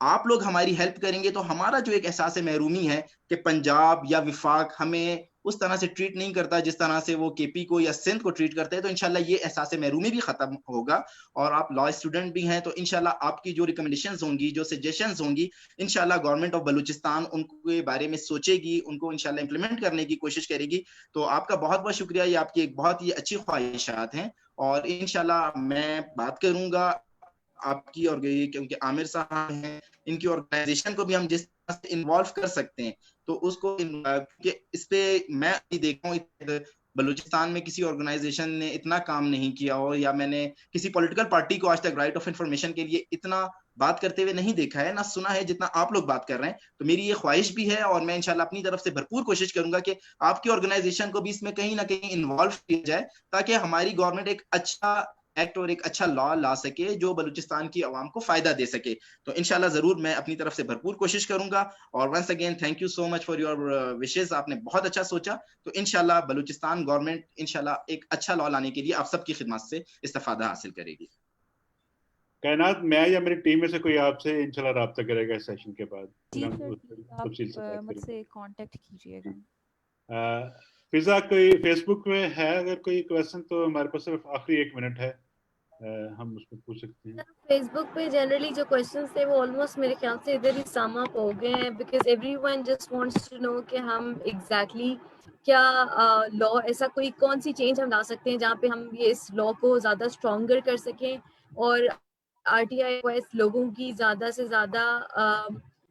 آپ لوگ ہماری ہیلپ کریں گے تو ہمارا جو ایک احساس محرومی ہے کہ پنجاب یا وفاق ہمیں اس طرح سے ٹریٹ نہیں کرتا جس طرح سے وہ کے پی کو یا سندھ کو ٹریٹ کرتے ہیں, تو انشاءاللہ یہ احساس محرومی بھی ختم ہوگا. اور آپ لا اسٹوڈنٹ بھی ہیں تو انشاءاللہ آپ کی جو ریکمنڈیشنز ہوں گی, جو سجیشنز ہوں گی, انشاءاللہ گورنمنٹ آف بلوچستان ان کے بارے میں سوچے گی, ان کو انشاءاللہ امپلیمنٹ کرنے کی کوشش کرے گی. تو آپ کا بہت بہت شکریہ, یہ آپ کی ایک بہت ہی اچھی خواہشات ہیں. اور انشاءاللہ میں بات کروں گا آپ کی, اور کیونکہ عامر صاحب ہیں, ان کی آرگنائزیشن کو بھی ہم جس طرح سے انوالو کر سکتے ہیں تو اس کو, اس پہ میں دیکھا ہوں بلوچستان میں کسی آرگنائزیشن نے اتنا کام نہیں کیا ہو, یا میں نے کسی پولیٹیکل پارٹی کو آج تک رائٹ آف انفارمیشن کے لیے اتنا بات کرتے ہوئے نہیں دیکھا ہے, نہ سنا ہے جتنا آپ لوگ بات کر رہے ہیں. تو میری یہ خواہش بھی ہے, اور میں انشاءاللہ اپنی طرف سے بھرپور کوشش کروں گا کہ آپ کی آرگنائزیشن کو بھی اس میں کہیں نہ کہیں انوالو کیا جائے, تاکہ ہماری گورنمنٹ ایک اچھا ایکٹ اور ایک اچھا لا لا سکے جو بلوچستان کی عوام کو فائدہ دے سکے. تو انشاءاللہ ضرور میں اپنی طرف سے بھرپور کوشش کروں گا. اور once again thank you so much for your wishes, آپ نے بہت اچھا سوچا. تو انشاءاللہ بلوچستان گورنمنٹ انشاءاللہ ایک اچھا لا لانے کے لیے آپ سب کی خدمات سے استفادہ حاصل کرے گی. کائنات, میں یا میری ٹیم میں سے کوئی آپ سے انشاءاللہ رابطہ کرے گا اس سیشن کے بعد, جی ہم سر, تفصیل سے آپ بات مجھ کریں سے کانٹیکٹ کیجیے گا. گے. فضا, کوئی فیس بک میں ہے اگر کوئی کویشچن تو ہمارے پاس صرف آخری 1 منٹ ہے, ہم اس میں پوچھ سکتے ہیں. فیس بک پہ جنرلی جو کوشچنس تھے وہ آلموسٹ میرے خیال سے ادھر ہی سم اپ ہو گئے ہیں, because everyone just wants to know کہ ہم ایگزیکٹلی کیا لا, ایسا کوئی کون سی چینج ہم لا سکتے ہیں جہاں پہ ہم یہ اس لا کو زیادہ اسٹرانگر کر سکیں, اور آر ٹی آئی ریکویسٹ لوگوں کی زیادہ سے زیادہ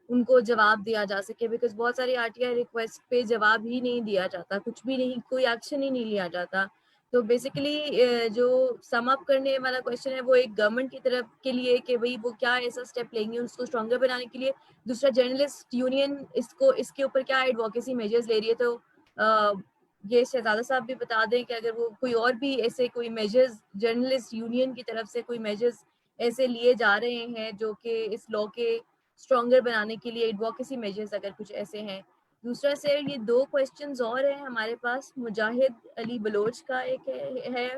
ان کو جواب دیا جا سکے, بیکاز بہت ساری آر ٹی آئی ریکویسٹ پہ جواب ہی نہیں دیا جاتا, کچھ بھی نہیں, کوئی ایکشن ہی نہیں لیا جاتا. تو بیسیکلی جو سم اپ کرنے والا کویشچن ہے وہ ایک گورنمنٹ کی طرف کے لیے کہ بھئی وہ کیا ایسا اسٹیپ لیں گے اس کو اسٹرانگر بنانے کے لیے. دوسرا, جرنلسٹ یونین اس کے اوپر کیا ایڈوکیسی میجرز لے رہی ہے. تو یہ شہزادہ صاحب بھی بتا دیں کہ اگر وہ کوئی اور بھی ایسے کوئی میجرز جرنلسٹ یونین کی طرف سے کوئی میجرز ایسے لیے جا رہے ہیں جو کہ اس لا کے اسٹرانگر بنانے کے لیے ایڈوکیسی میجرز اگر کچھ ایسے ہیں. دوسرا سر, یہ 2 کویشچنز اور ہیں ہمارے پاس. مجاہد علی بلوچ کا ایک ہے,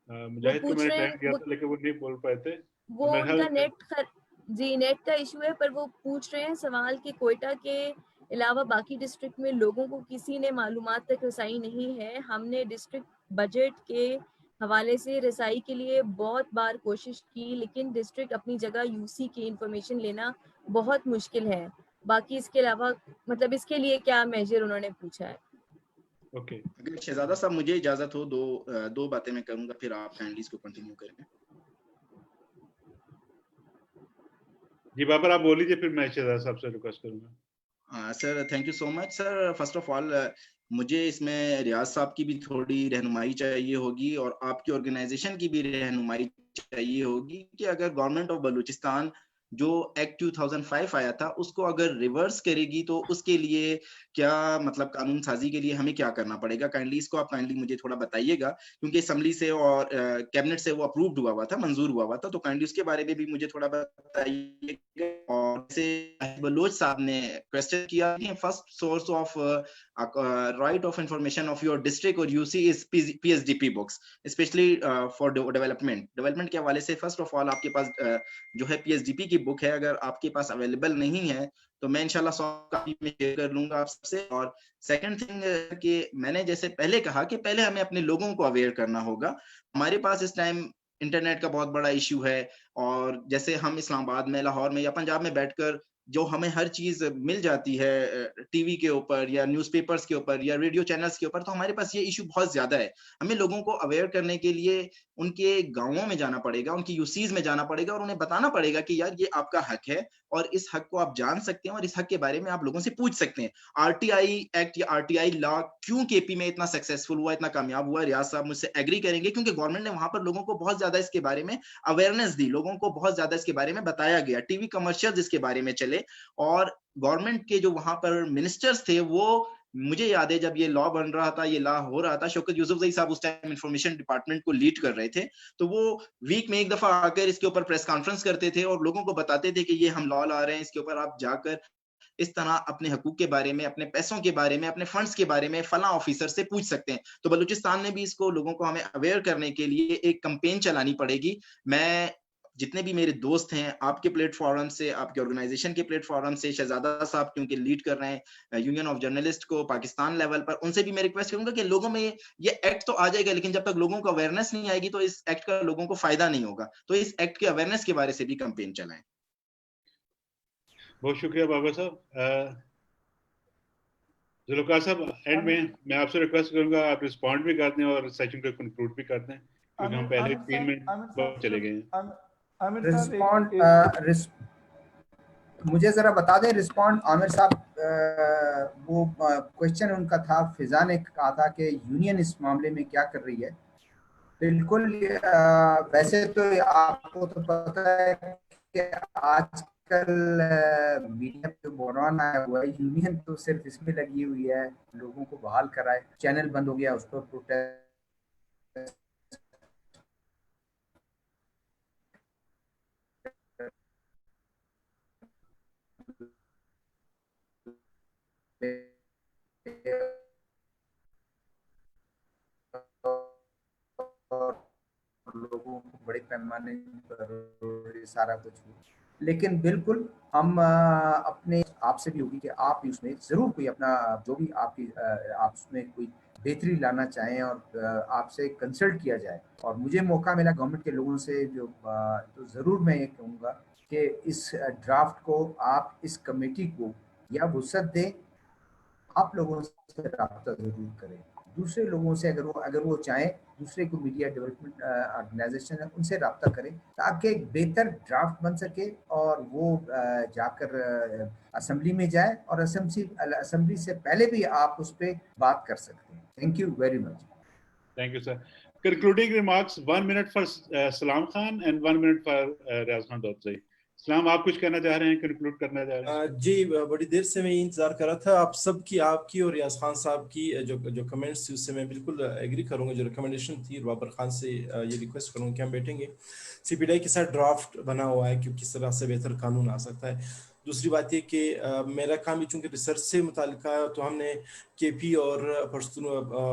مجاہد کو میں نے ٹائم کیا تھا لیکن وہ نہیں بول پائے تھے. وہ ان کا نیٹ کا ایشو ہے, پر وہ پوچھ رہے ہیں سوال کہ کوئٹہ کے علاوہ باقی ڈسٹرکٹ میں لوگوں کو کسی نے معلومات تک رسائی نہیں ہے. ہم نے ڈسٹرکٹ بجٹ کے حوالے سے رسائی کے لیے بہت بار کوشش کی, لیکن ڈسٹرکٹ اپنی جگہ یو سی کی انفارمیشن لینا بہت مشکل ہے. باقی اس کے علاوہ مطلب اس کے لیے کیا میجر انہوں نے پوچھا ہے. اوکے, اگر شہزادہ صاحب مجھے اجازت ہو, دو باتیں میں کروں گا, پھر آپ کائنڈلی اس کو کنٹینیو کریں. جی بابر آپ بول لیجیے, پھر میں شہزادہ صاحب سے ریکویسٹ کروں گا. Sir thank you so much. Sir first of all مجھے اس میں ریاض صاحب کی بھی تھوڑی رہنمائی چاہیے ہوگی, اور آپ کی آرگنائزیشن کی بھی رہنمائی چاہیے ہوگی کہ اگر گورنمنٹ آف بلوچستان جو ایکٹ 2005 آیا تھا اس کو اگر ریورس کرے گی تو اس کے لیے کیا مطلب قانون سازی کے لیے ہمیں کیا کرنا پڑے گا. کائنڈلی اس کو آپ کائنڈلی مجھے تھوڑا بتائیے گا, کیونکہ اسمبلی سے اور کیبنٹ سے وہ اپرووڈ ہوا تھا, منظور ہوا ہوا تھا. تو کائنڈلی اس کے بارے میں بھی مجھے تھوڑا بتائیے گا. اور جیسے بلوچ صاحب نے کویسچن کیا کہ first source of right of information of your district اور you see is P S D P books, especially for development کے حوالے سے. فرسٹ آف آل آپ کے پاس جو ہے پی ایس ڈی پی کی بک ہے, اگر آپ کے پاس اویلیبل نہیں ہے تو میں انشاءاللہ سافٹ کاپی میں شیئر کر لوں گا آپ سے. اور سیکنڈ تھنگ کہ میں نے جیسے پہلے کہا کہ پہلے ہمیں اپنے لوگوں کو اویئر کرنا ہوگا. ہمارے پاس اس ٹائم انٹرنیٹ کا بہت بڑا ایشو ہے, اور جیسے ہم اسلام آباد میں, لاہور میں یا پنجاب میں بیٹھ کر جو ہمیں ہر چیز مل جاتی ہے ٹی وی کے اوپر یا نیوز پیپرز کے اوپر یا ریڈیو چینلز کے اوپر, تو ہمارے پاس یہ ایشو بہت زیادہ ہے. ہمیں لوگوں کو اویئر کرنے کے لیے ان کے گاؤں میں جانا پڑے گا, ان کی یوسیز میں جانا پڑے گا, اور انہیں بتانا پڑے گا کہ یار یہ آپ کا حق ہے اور اس حق کو آپ جان سکتے ہیں اور اس حق کے بارے میں آپ لوگوں سے پوچھ سکتے ہیں. آر ٹی آئی ایکٹ یا آر ٹی آئی لا کیوں کے پی میں اتنا سکسیسفل ہوا, اتنا کامیاب ہوا, ریاض صاحب مجھ سے ایگری کریں گے, کیونکہ گورنمنٹ نے وہاں پر لوگوں کو بہت زیادہ اس کے بارے میں اویئرنیس دی, لوگوں کو بہت زیادہ اس کے بارے میں بتایا گیا, ٹی وی کمرشلز اس کے بارے میں چلے. اور گورنمنٹ کے جو وہاں پر منسٹرز تھے, وہ مجھے یاد ہے جب یہ لا بن رہا تھا, یہ لا ہو رہا تھا, شوکت یوسف صاحب اس ٹائم انفارمیشن ڈپارٹمنٹ کو لیڈ کر رہے تھے, تو وہ ویک میں ایک دفعہ آ کر اس کے اوپر پریس کانفرنس کرتے تھے اور لوگوں کو بتاتے تھے کہ یہ ہم لا لا رہے ہیں, اس کے اوپر آپ جا کر اس طرح اپنے حقوق کے بارے میں, اپنے پیسوں کے بارے میں, اپنے فنڈز کے بارے میں فلاں آفیسر سے پوچھ سکتے ہیں. تو بلوچستان نے بھی اس کو لوگوں کو ہمیں اویئر کرنے کے لیے ایک کمپین چلانی پڑے گی. میں جتنے بھی میرے دوست ہیں آپ کے پلیٹ فارم سے, آپ کے آرگنائزیشن کے پلیٹ فارم سے, شہزادہ صاحب کیونکہ لیڈ کر رہے ہیں یونین آف جرنلسٹ کو پاکستان لیول پر, ان سے بھی میں ریکویسٹ کروں گا کہ لوگوں میں یہ ایکٹ تو آ جائے گا, لیکن جب تک لوگوں کو اویئرنیس نہیں آئے گی تو اس ایکٹ کا لوگوں کو فائدہ نہیں ہوگا. تو اس ایکٹ کے اویئرنیس کے بارے سے بھی کمپین چلائیں. بہت شکریہ بابا صاحب. ذوالفقار صاحب, اینڈ میں آپ سے ریکویسٹ کروں گا آپ رسپونڈ بھی کر دیں اور سیشن کو کنکلوڈ بھی کر دیں, کیونکہ ہم پہلے 3 منٹ چلے گئے ہیں. رسپونڈ مجھے ذرا بتا دیں رسپونڈ عامر صاحب, وہ کوشچن ان کا تھا, فضا نے کہا تھا کہ یونین اس معاملے میں کیا کر رہی ہے. بالکل, ویسے تو آپ کو تو پتہ ہے کہ آج کل میڈیا پہ بحران آیا ہوا ہے, یونین تو صرف اس میں لگی ہوئی ہے لوگوں کو بحال کرائے, چینل بند ہو گیا اس پر پروٹیسٹ لوگوں کو بڑے پیمانے پر سارا کچھ ہو. لیکن بالکل ہم اپنے آپ سے بھی ہوگی کہ آپ اس میں ضرور کوئی اپنا جو بھی آپ اس میں کوئی بہتری لانا چاہیں اور آپ سے کنسلٹ کیا جائے. اور مجھے موقع ملا گورنمنٹ کے لوگوں سے جو تو ضرور میں یہ کہوں گا کہ اس ڈرافٹ کو آپ اس کمیٹی کو یا وسعت دیں, آپ لوگوں سے رابطہ ضرور کریں, دوسرے لوگوں سے اگر وہ چاہیں دوسرے کو میڈیا ڈیولپمنٹ آرگنائزیشن ہے ان سے رابطہ کریں تاکہ ایک بہتر ڈرافٹ بن سکے اور وہ جا کر اسمبلی میں جائے, اور اسمبلی سے پہلے بھی آپ اس پہ بات کر سکتے ہیں. Thank you very much. Thank you sir. Concluding remarks 1 minute for سلام خان اینڈ 1 منٹ فار ریاض خان داؤدزئی. سلام, آپ کچھ کہنا چاہ رہے ہیں, کنکلوڈ کرنا چاہ رہے ہیں؟ جی, بڑی دیر سے میں یہ انتظار کر رہا تھا آپ سب کی, آپ کی اور ریاض خان صاحب کی جو کمنٹس تھی اس سے میں بالکل ایگری کروں گا. جو ریکمنڈیشن تھی بابر خان سے یہ ریکویسٹ کروں گا کہ ہم بیٹھیں گے, سی پی ڈی آئی کے ساتھ ڈرافٹ بنا ہوا ہے کہ کس طرح سے بہتر قانون آ سکتا ہے. دوسری بات یہ کہ میرا کام بھی چونکہ ریسرچ سے متعلق ہے تو ہم نے کے پی اور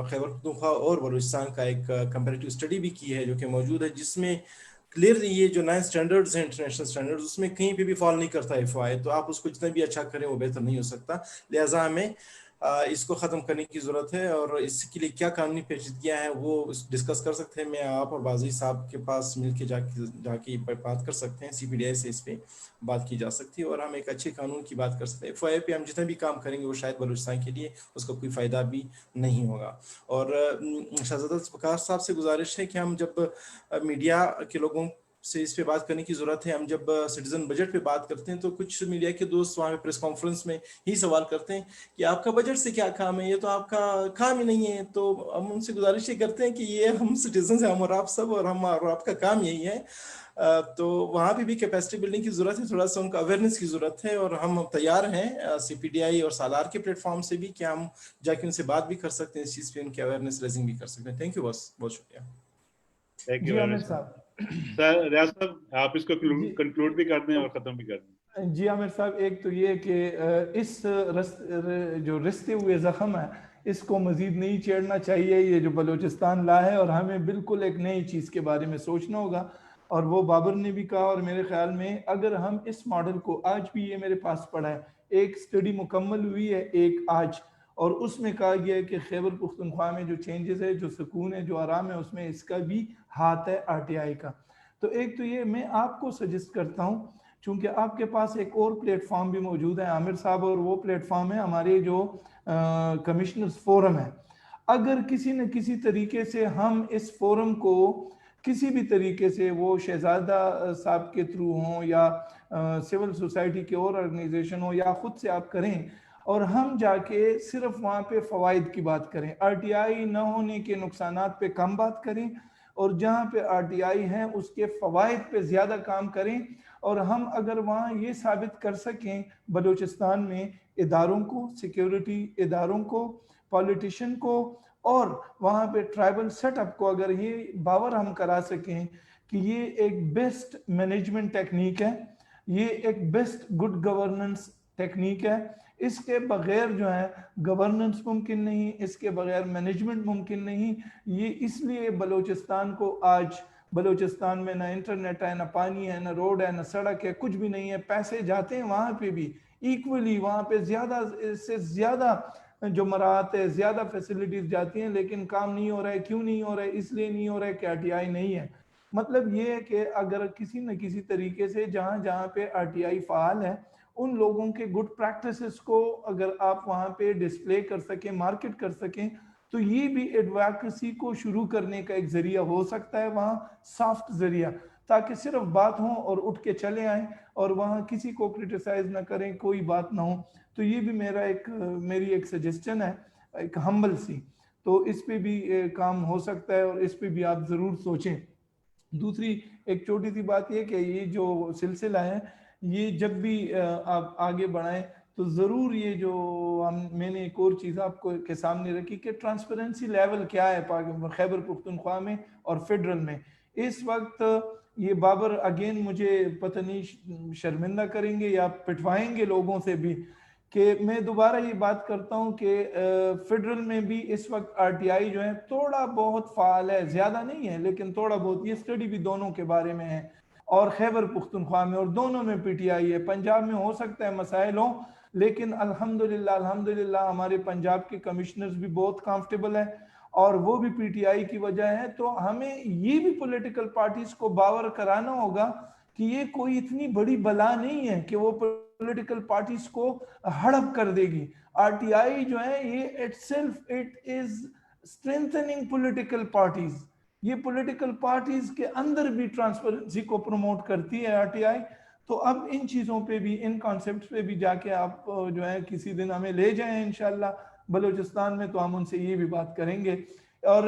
خیبر پختونخوا اور بلوچستان کا ایک کمپیریٹیو اسٹڈی بھی کی ہے جو کہ موجود ہے, جس میں کلیئرلی یہ جو نئے اسٹینڈرڈز ہیں انٹرنیشنل اسٹینڈرڈز اس میں کہیں پہ بھی فال نہیں کرتا ایف او آئی, تو آپ اس کو جتنا بھی اچھا کریں وہ بہتر نہیں ہو سکتا. لہٰذا ہمیں اس کو ختم کرنے کی ضرورت ہے, اور اس کے لیے کیا قانونی پیچیدگیاں ہیں وہ ڈسکس کر سکتے ہیں. میں آپ اور بازی صاحب کے پاس مل کے جا کے بات کر سکتے ہیں, سی پی ڈی آئی سے اس پہ بات کی جا سکتی ہے اور ہم ایک اچھے قانون کی بات کر سکتے ہیں. ایف او آئی پہ ہم جتنا بھی کام کریں گے وہ شاید بلوچستان کے لیے اس کا کوئی فائدہ بھی نہیں ہوگا. اور شہزادہ ذوالفقار صاحب سے گزارش ہے کہ ہم جب میڈیا کے لوگوں سے اس پہ بات کرنے کی ضرورت ہے, ہم جب سٹیزن بجٹ پہ بات کرتے ہیں تو کچھ میڈیا کے دوست وہاں پہ پریس کانفرنس میں ہی سوال کرتے ہیں کہ آپ کا بجٹ سے کیا کام ہے, یہ تو آپ کا کام ہی نہیں ہے. تو ہم ان سے گزارش یہ کرتے ہیں کہ یہ ہم سٹیزنز ہیں, ہم اور آپ سب, اور ہم اور آپ کا کام یہی ہے. تو وہاں پہ بھی کیپیسٹی بلڈنگ کی ضرورت ہے, تھوڑا سا ان کا اویئرنیس کی ضرورت ہے, اور ہم تیار ہیں سی پی ڈی آئی اور سالار کے پلیٹ فارم سے بھی کہ ہم جا کے ان سے بات بھی کر سکتے ہیں, اس چیز پہ ان کی اویئرنیس ریزنگ بھی کر سکتے ہیں. تھینک یو, بس بہت شکریہ. جی عامر صاحب. سر ریاض صاحب آپ اس کو کنکلوڈ بھی کر دیں اور ختم بھی کر دیں. جی عامر صاحب, ایک تو یہ کہ اس جو رستے ہوئے زخم ہے اس کو مزید نہیں چھیڑنا چاہیے. یہ جو بلوچستان لا ہے, اور ہمیں بالکل ایک نئی چیز کے بارے میں سوچنا ہوگا, اور وہ بابر نے بھی کہا, اور میرے خیال میں اگر ہم اس ماڈل کو, آج بھی یہ میرے پاس پڑا ہے, ایک اسٹڈی مکمل ہوئی ہے ایک آج, اور اس میں کہا گیا ہے کہ خیبر پختونخوا میں جو چینجز ہے, جو سکون ہے, جو آرام ہے, اس میں اس کا بھی ہاتھ ہے آر ٹی آئی کا. تو ایک تو یہ میں آپ کو سجیسٹ کرتا ہوں, چونکہ آپ کے پاس ایک اور پلیٹ فارم بھی موجود ہے عامر صاحب, اور وہ پلیٹ فارم ہے ہمارے جو کمشنرز فورم ہے. اگر کسی نہ کسی طریقے سے ہم اس فورم کو کسی بھی طریقے سے, وہ شہزادہ صاحب کے تھرو ہوں یا سول سوسائٹی کے اور آرگنائزیشن ہو یا خود سے آپ کریں, اور ہم جا کے صرف وہاں پہ فوائد کی بات کریں, آر ٹی آئی نہ ہونے کے نقصانات پہ کم بات کریں, اور جہاں پہ آر ٹی آئی ہیں اس کے فوائد پہ زیادہ کام کریں. اور ہم اگر وہاں یہ ثابت کر سکیں بلوچستان میں اداروں کو, سیکیورٹی اداروں کو, پولیٹیشن کو, اور وہاں پہ ٹرائبل سیٹ اپ کو, اگر یہ باور ہم کرا سکیں کہ یہ ایک بیسٹ مینجمنٹ ٹیکنیک ہے, یہ ایک بیسٹ گڈ گورننس ٹیکنیک ہے, اس کے بغیر جو ہے گورننس ممکن نہیں, اس کے بغیر مینجمنٹ ممکن نہیں. یہ اس لیے بلوچستان کو آج بلوچستان میں نہ انٹرنیٹ ہے، نہ پانی ہے، نہ روڈ ہے، نہ سڑک ہے، کچھ بھی نہیں ہے. پیسے جاتے ہیں وہاں پہ بھی ایکولی، وہاں پہ زیادہ سے زیادہ جو مراعات ہے، زیادہ فیسلٹیز جاتی ہیں، لیکن کام نہیں ہو رہا ہے. کیوں نہیں ہو رہا ہے؟ اس لیے نہیں ہو رہا ہے کہ RTI نہیں ہے. مطلب یہ ہے کہ اگر کسی نہ کسی طریقے سے جہاں جہاں پہ RTI فعال ہے ان لوگوں کے گڈ پریکٹسز کو اگر آپ وہاں پہ ڈسپلے کر سکیں، مارکیٹ کر سکیں، تو یہ بھی ایڈویکسی کو شروع کرنے کا ایک ذریعہ ہو سکتا ہے، وہاں سافٹ ذریعہ، تاکہ صرف بات ہوں اور اٹھ کے چلے آئیں اور وہاں کسی کو کرٹیسائز نہ کریں، کوئی بات نہ ہو. تو یہ بھی میری ایک سجیسٹن ہے، ایک ہمبل سی. تو اس پہ بھی کام ہو سکتا ہے اور اس پہ بھی آپ ضرور سوچیں. دوسری ایک چھوٹی سی بات یہ کہ یہ جو سلسلہ ہے یہ جب بھی آپ آگے بڑھائیں تو ضرور یہ جو میں نے ایک اور چیز آپ کو کے سامنے رکھی کہ ٹرانسپیرنسی لیول کیا ہے خیبر پختونخوا میں اور فیڈرل میں. اس وقت یہ بابر اگین مجھے پتہ نہیں شرمندہ کریں گے یا پٹوائیں گے لوگوں سے بھی کہ میں دوبارہ یہ بات کرتا ہوں کہ فیڈرل میں بھی اس وقت RTI جو ہے تھوڑا بہت فعال ہے، زیادہ نہیں ہے لیکن تھوڑا بہت. یہ اسٹڈی بھی دونوں کے بارے میں ہے، اور خیبر پختونخوا میں اور دونوں میں PTI ہے. پنجاب میں ہو سکتا ہے مسائل ہوں، لیکن الحمدللہ ہمارے پنجاب کے کمشنرز بھی بہت کمفرٹیبل ہیں اور وہ بھی PTI کی وجہ ہے. تو ہمیں یہ بھی پولیٹیکل پارٹیز کو باور کرانا ہوگا کہ یہ کوئی اتنی بڑی بلا نہیں ہے کہ وہ پولیٹیکل پارٹیز کو ہڑپ کر دے گی. RTI جو ہے یہ اٹ از اسٹرینتھننگ پولیٹیکل پارٹیز. یہ پولیٹیکل پارٹیز کے اندر بھی ٹرانسپیرنسی کو پروموٹ کرتی ہے RTI. تو اب ان چیزوں پہ بھی، ان کانسیپٹس پہ بھی جا کے آپ جو ہے کسی دن ہمیں لے جائیں انشاءاللہ بلوچستان میں، تو ہم ان سے یہ بھی بات کریں گے. اور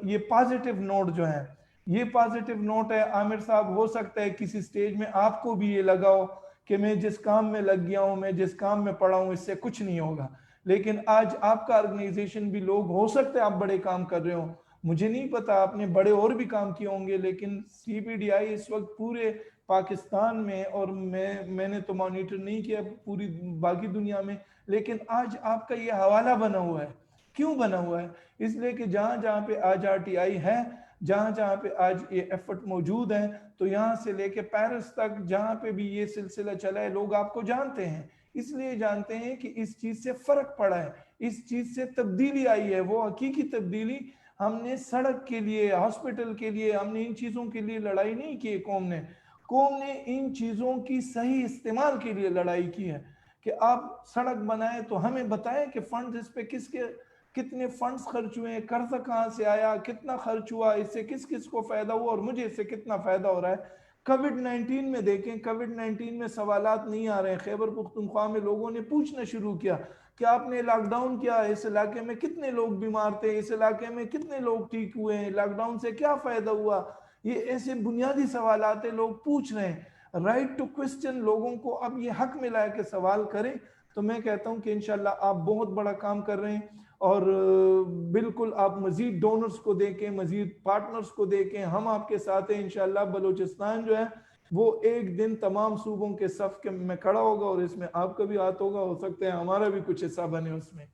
یہ پازیٹیو نوٹ جو ہے، یہ پازیٹیو نوٹ ہے. عامر صاحب ہو سکتا ہے کسی سٹیج میں آپ کو بھی یہ لگا ہو کہ میں جس کام میں لگ گیا ہوں، میں جس کام میں پڑا ہوں، اس سے کچھ نہیں ہوگا. لیکن آج آپ کا آرگنائزیشن بھی لوگ ہو سکتے ہیں آپ بڑے کام کر رہے ہوں، مجھے نہیں پتا آپ نے بڑے اور بھی کام کیے ہوں گے، لیکن CPDI اس وقت پورے پاکستان میں، اور میں نے تو مانیٹر نہیں کیا پوری باقی دنیا میں، لیکن آج آپ کا یہ حوالہ بنا ہوا ہے. کیوں بنا ہوا ہے؟ اس لیے کہ جہاں جہاں پہ آج RTI ہے، جہاں جہاں پہ آج یہ ایفرٹ موجود ہیں، تو یہاں سے لے کے پیرس تک جہاں پہ بھی یہ سلسلہ چلا ہے لوگ آپ کو جانتے ہیں. اس لیے جانتے ہیں کہ اس چیز سے فرق پڑا ہے، اس چیز سے تبدیلی آئی ہے. وہ حقیقی تبدیلی ہم نے سڑک کے لیے، ہاسپٹل کے لیے، ہم نے ان چیزوں کے لیے لڑائی نہیں کی. قوم نے ان چیزوں کی صحیح استعمال کے لیے لڑائی کی ہے کہ آپ سڑک بنائیں تو ہمیں بتائیں کہ فنڈز اس پہ کتنے فنڈز خرچ ہوئے، قرضہ کہاں سے آیا، کتنا خرچ ہوا، اس سے کس کس کو فائدہ ہوا اور مجھے اس سے کتنا فائدہ ہو رہا ہے. کووڈ-19 میں دیکھیں، کووڈ-19 میں سوالات نہیں آ رہے ہیں. خیبر پختونخوا میں لوگوں نے پوچھنا شروع کیا کہ آپ نے لاک ڈاؤن کیا، اس علاقے میں کتنے لوگ بیمار تھے، اس علاقے میں کتنے لوگ ٹھیک ہوئے ہیں، لاک ڈاؤن سے کیا فائدہ ہوا. یہ ایسے بنیادی سوالات ہیں، لوگ پوچھ رہے ہیں. رائٹ ٹو کوسچن، لوگوں کو اب یہ حق ملا ہے کہ سوال کریں. تو میں کہتا ہوں کہ انشاءاللہ آپ بہت بڑا کام کر رہے ہیں، اور بالکل آپ مزید ڈونرز کو دیکھیں، مزید پارٹنرز کو دیکھیں. ہم آپ کے ساتھ ہیں انشاءاللہ. بلوچستان جو ہے وہ ایک دن تمام صوبوں کے صف میں کھڑا ہوگا، اور اس میں آپ کا بھی ہاتھ ہوگا، ہو سکتا ہے ہمارا بھی کچھ حصہ بنے اس میں.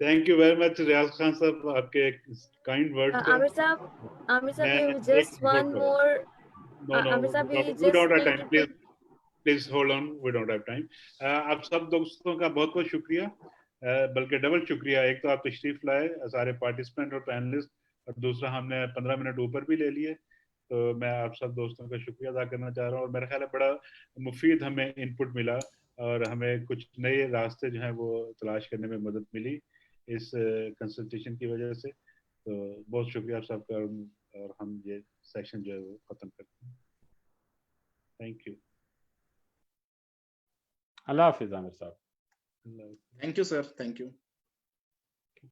تھینک یو ویری مچ ریاض خان صاحب، آپ کے کائنڈ ورڈ کا. عامر صاحب just one more. عامر صاحب we just don't have need time, to please hold on, we don't have time. آپ سب دوستوں کا بہت بہت شکریہ، بلکہ ڈبل شکریہ. ایک تو آپ تشریف لائے سارے پارٹیسپینٹ اور پینلسٹ، اور دوسرا ہم نے 15 منٹ اوپر بھی لے لیے. تو میں آپ سب دوستوں کا شکریہ ادا کرنا چاہ رہا ہوں، اور میرا خیال ہے بڑا مفید ہمیں ان پٹ ملا، اور ہمیں کچھ نئے راستے جو ہیں وہ تلاش کرنے میں مدد ملی اس کنسلٹیشن کی وجہ سے. تو بہت شکریہ آپ سب کا، اور ہم یہ سیشن جو ہے وہ ختم کرتے ہیں. Thank you. اللہ حافظ عامر صاحب. Thank you sir, thank you.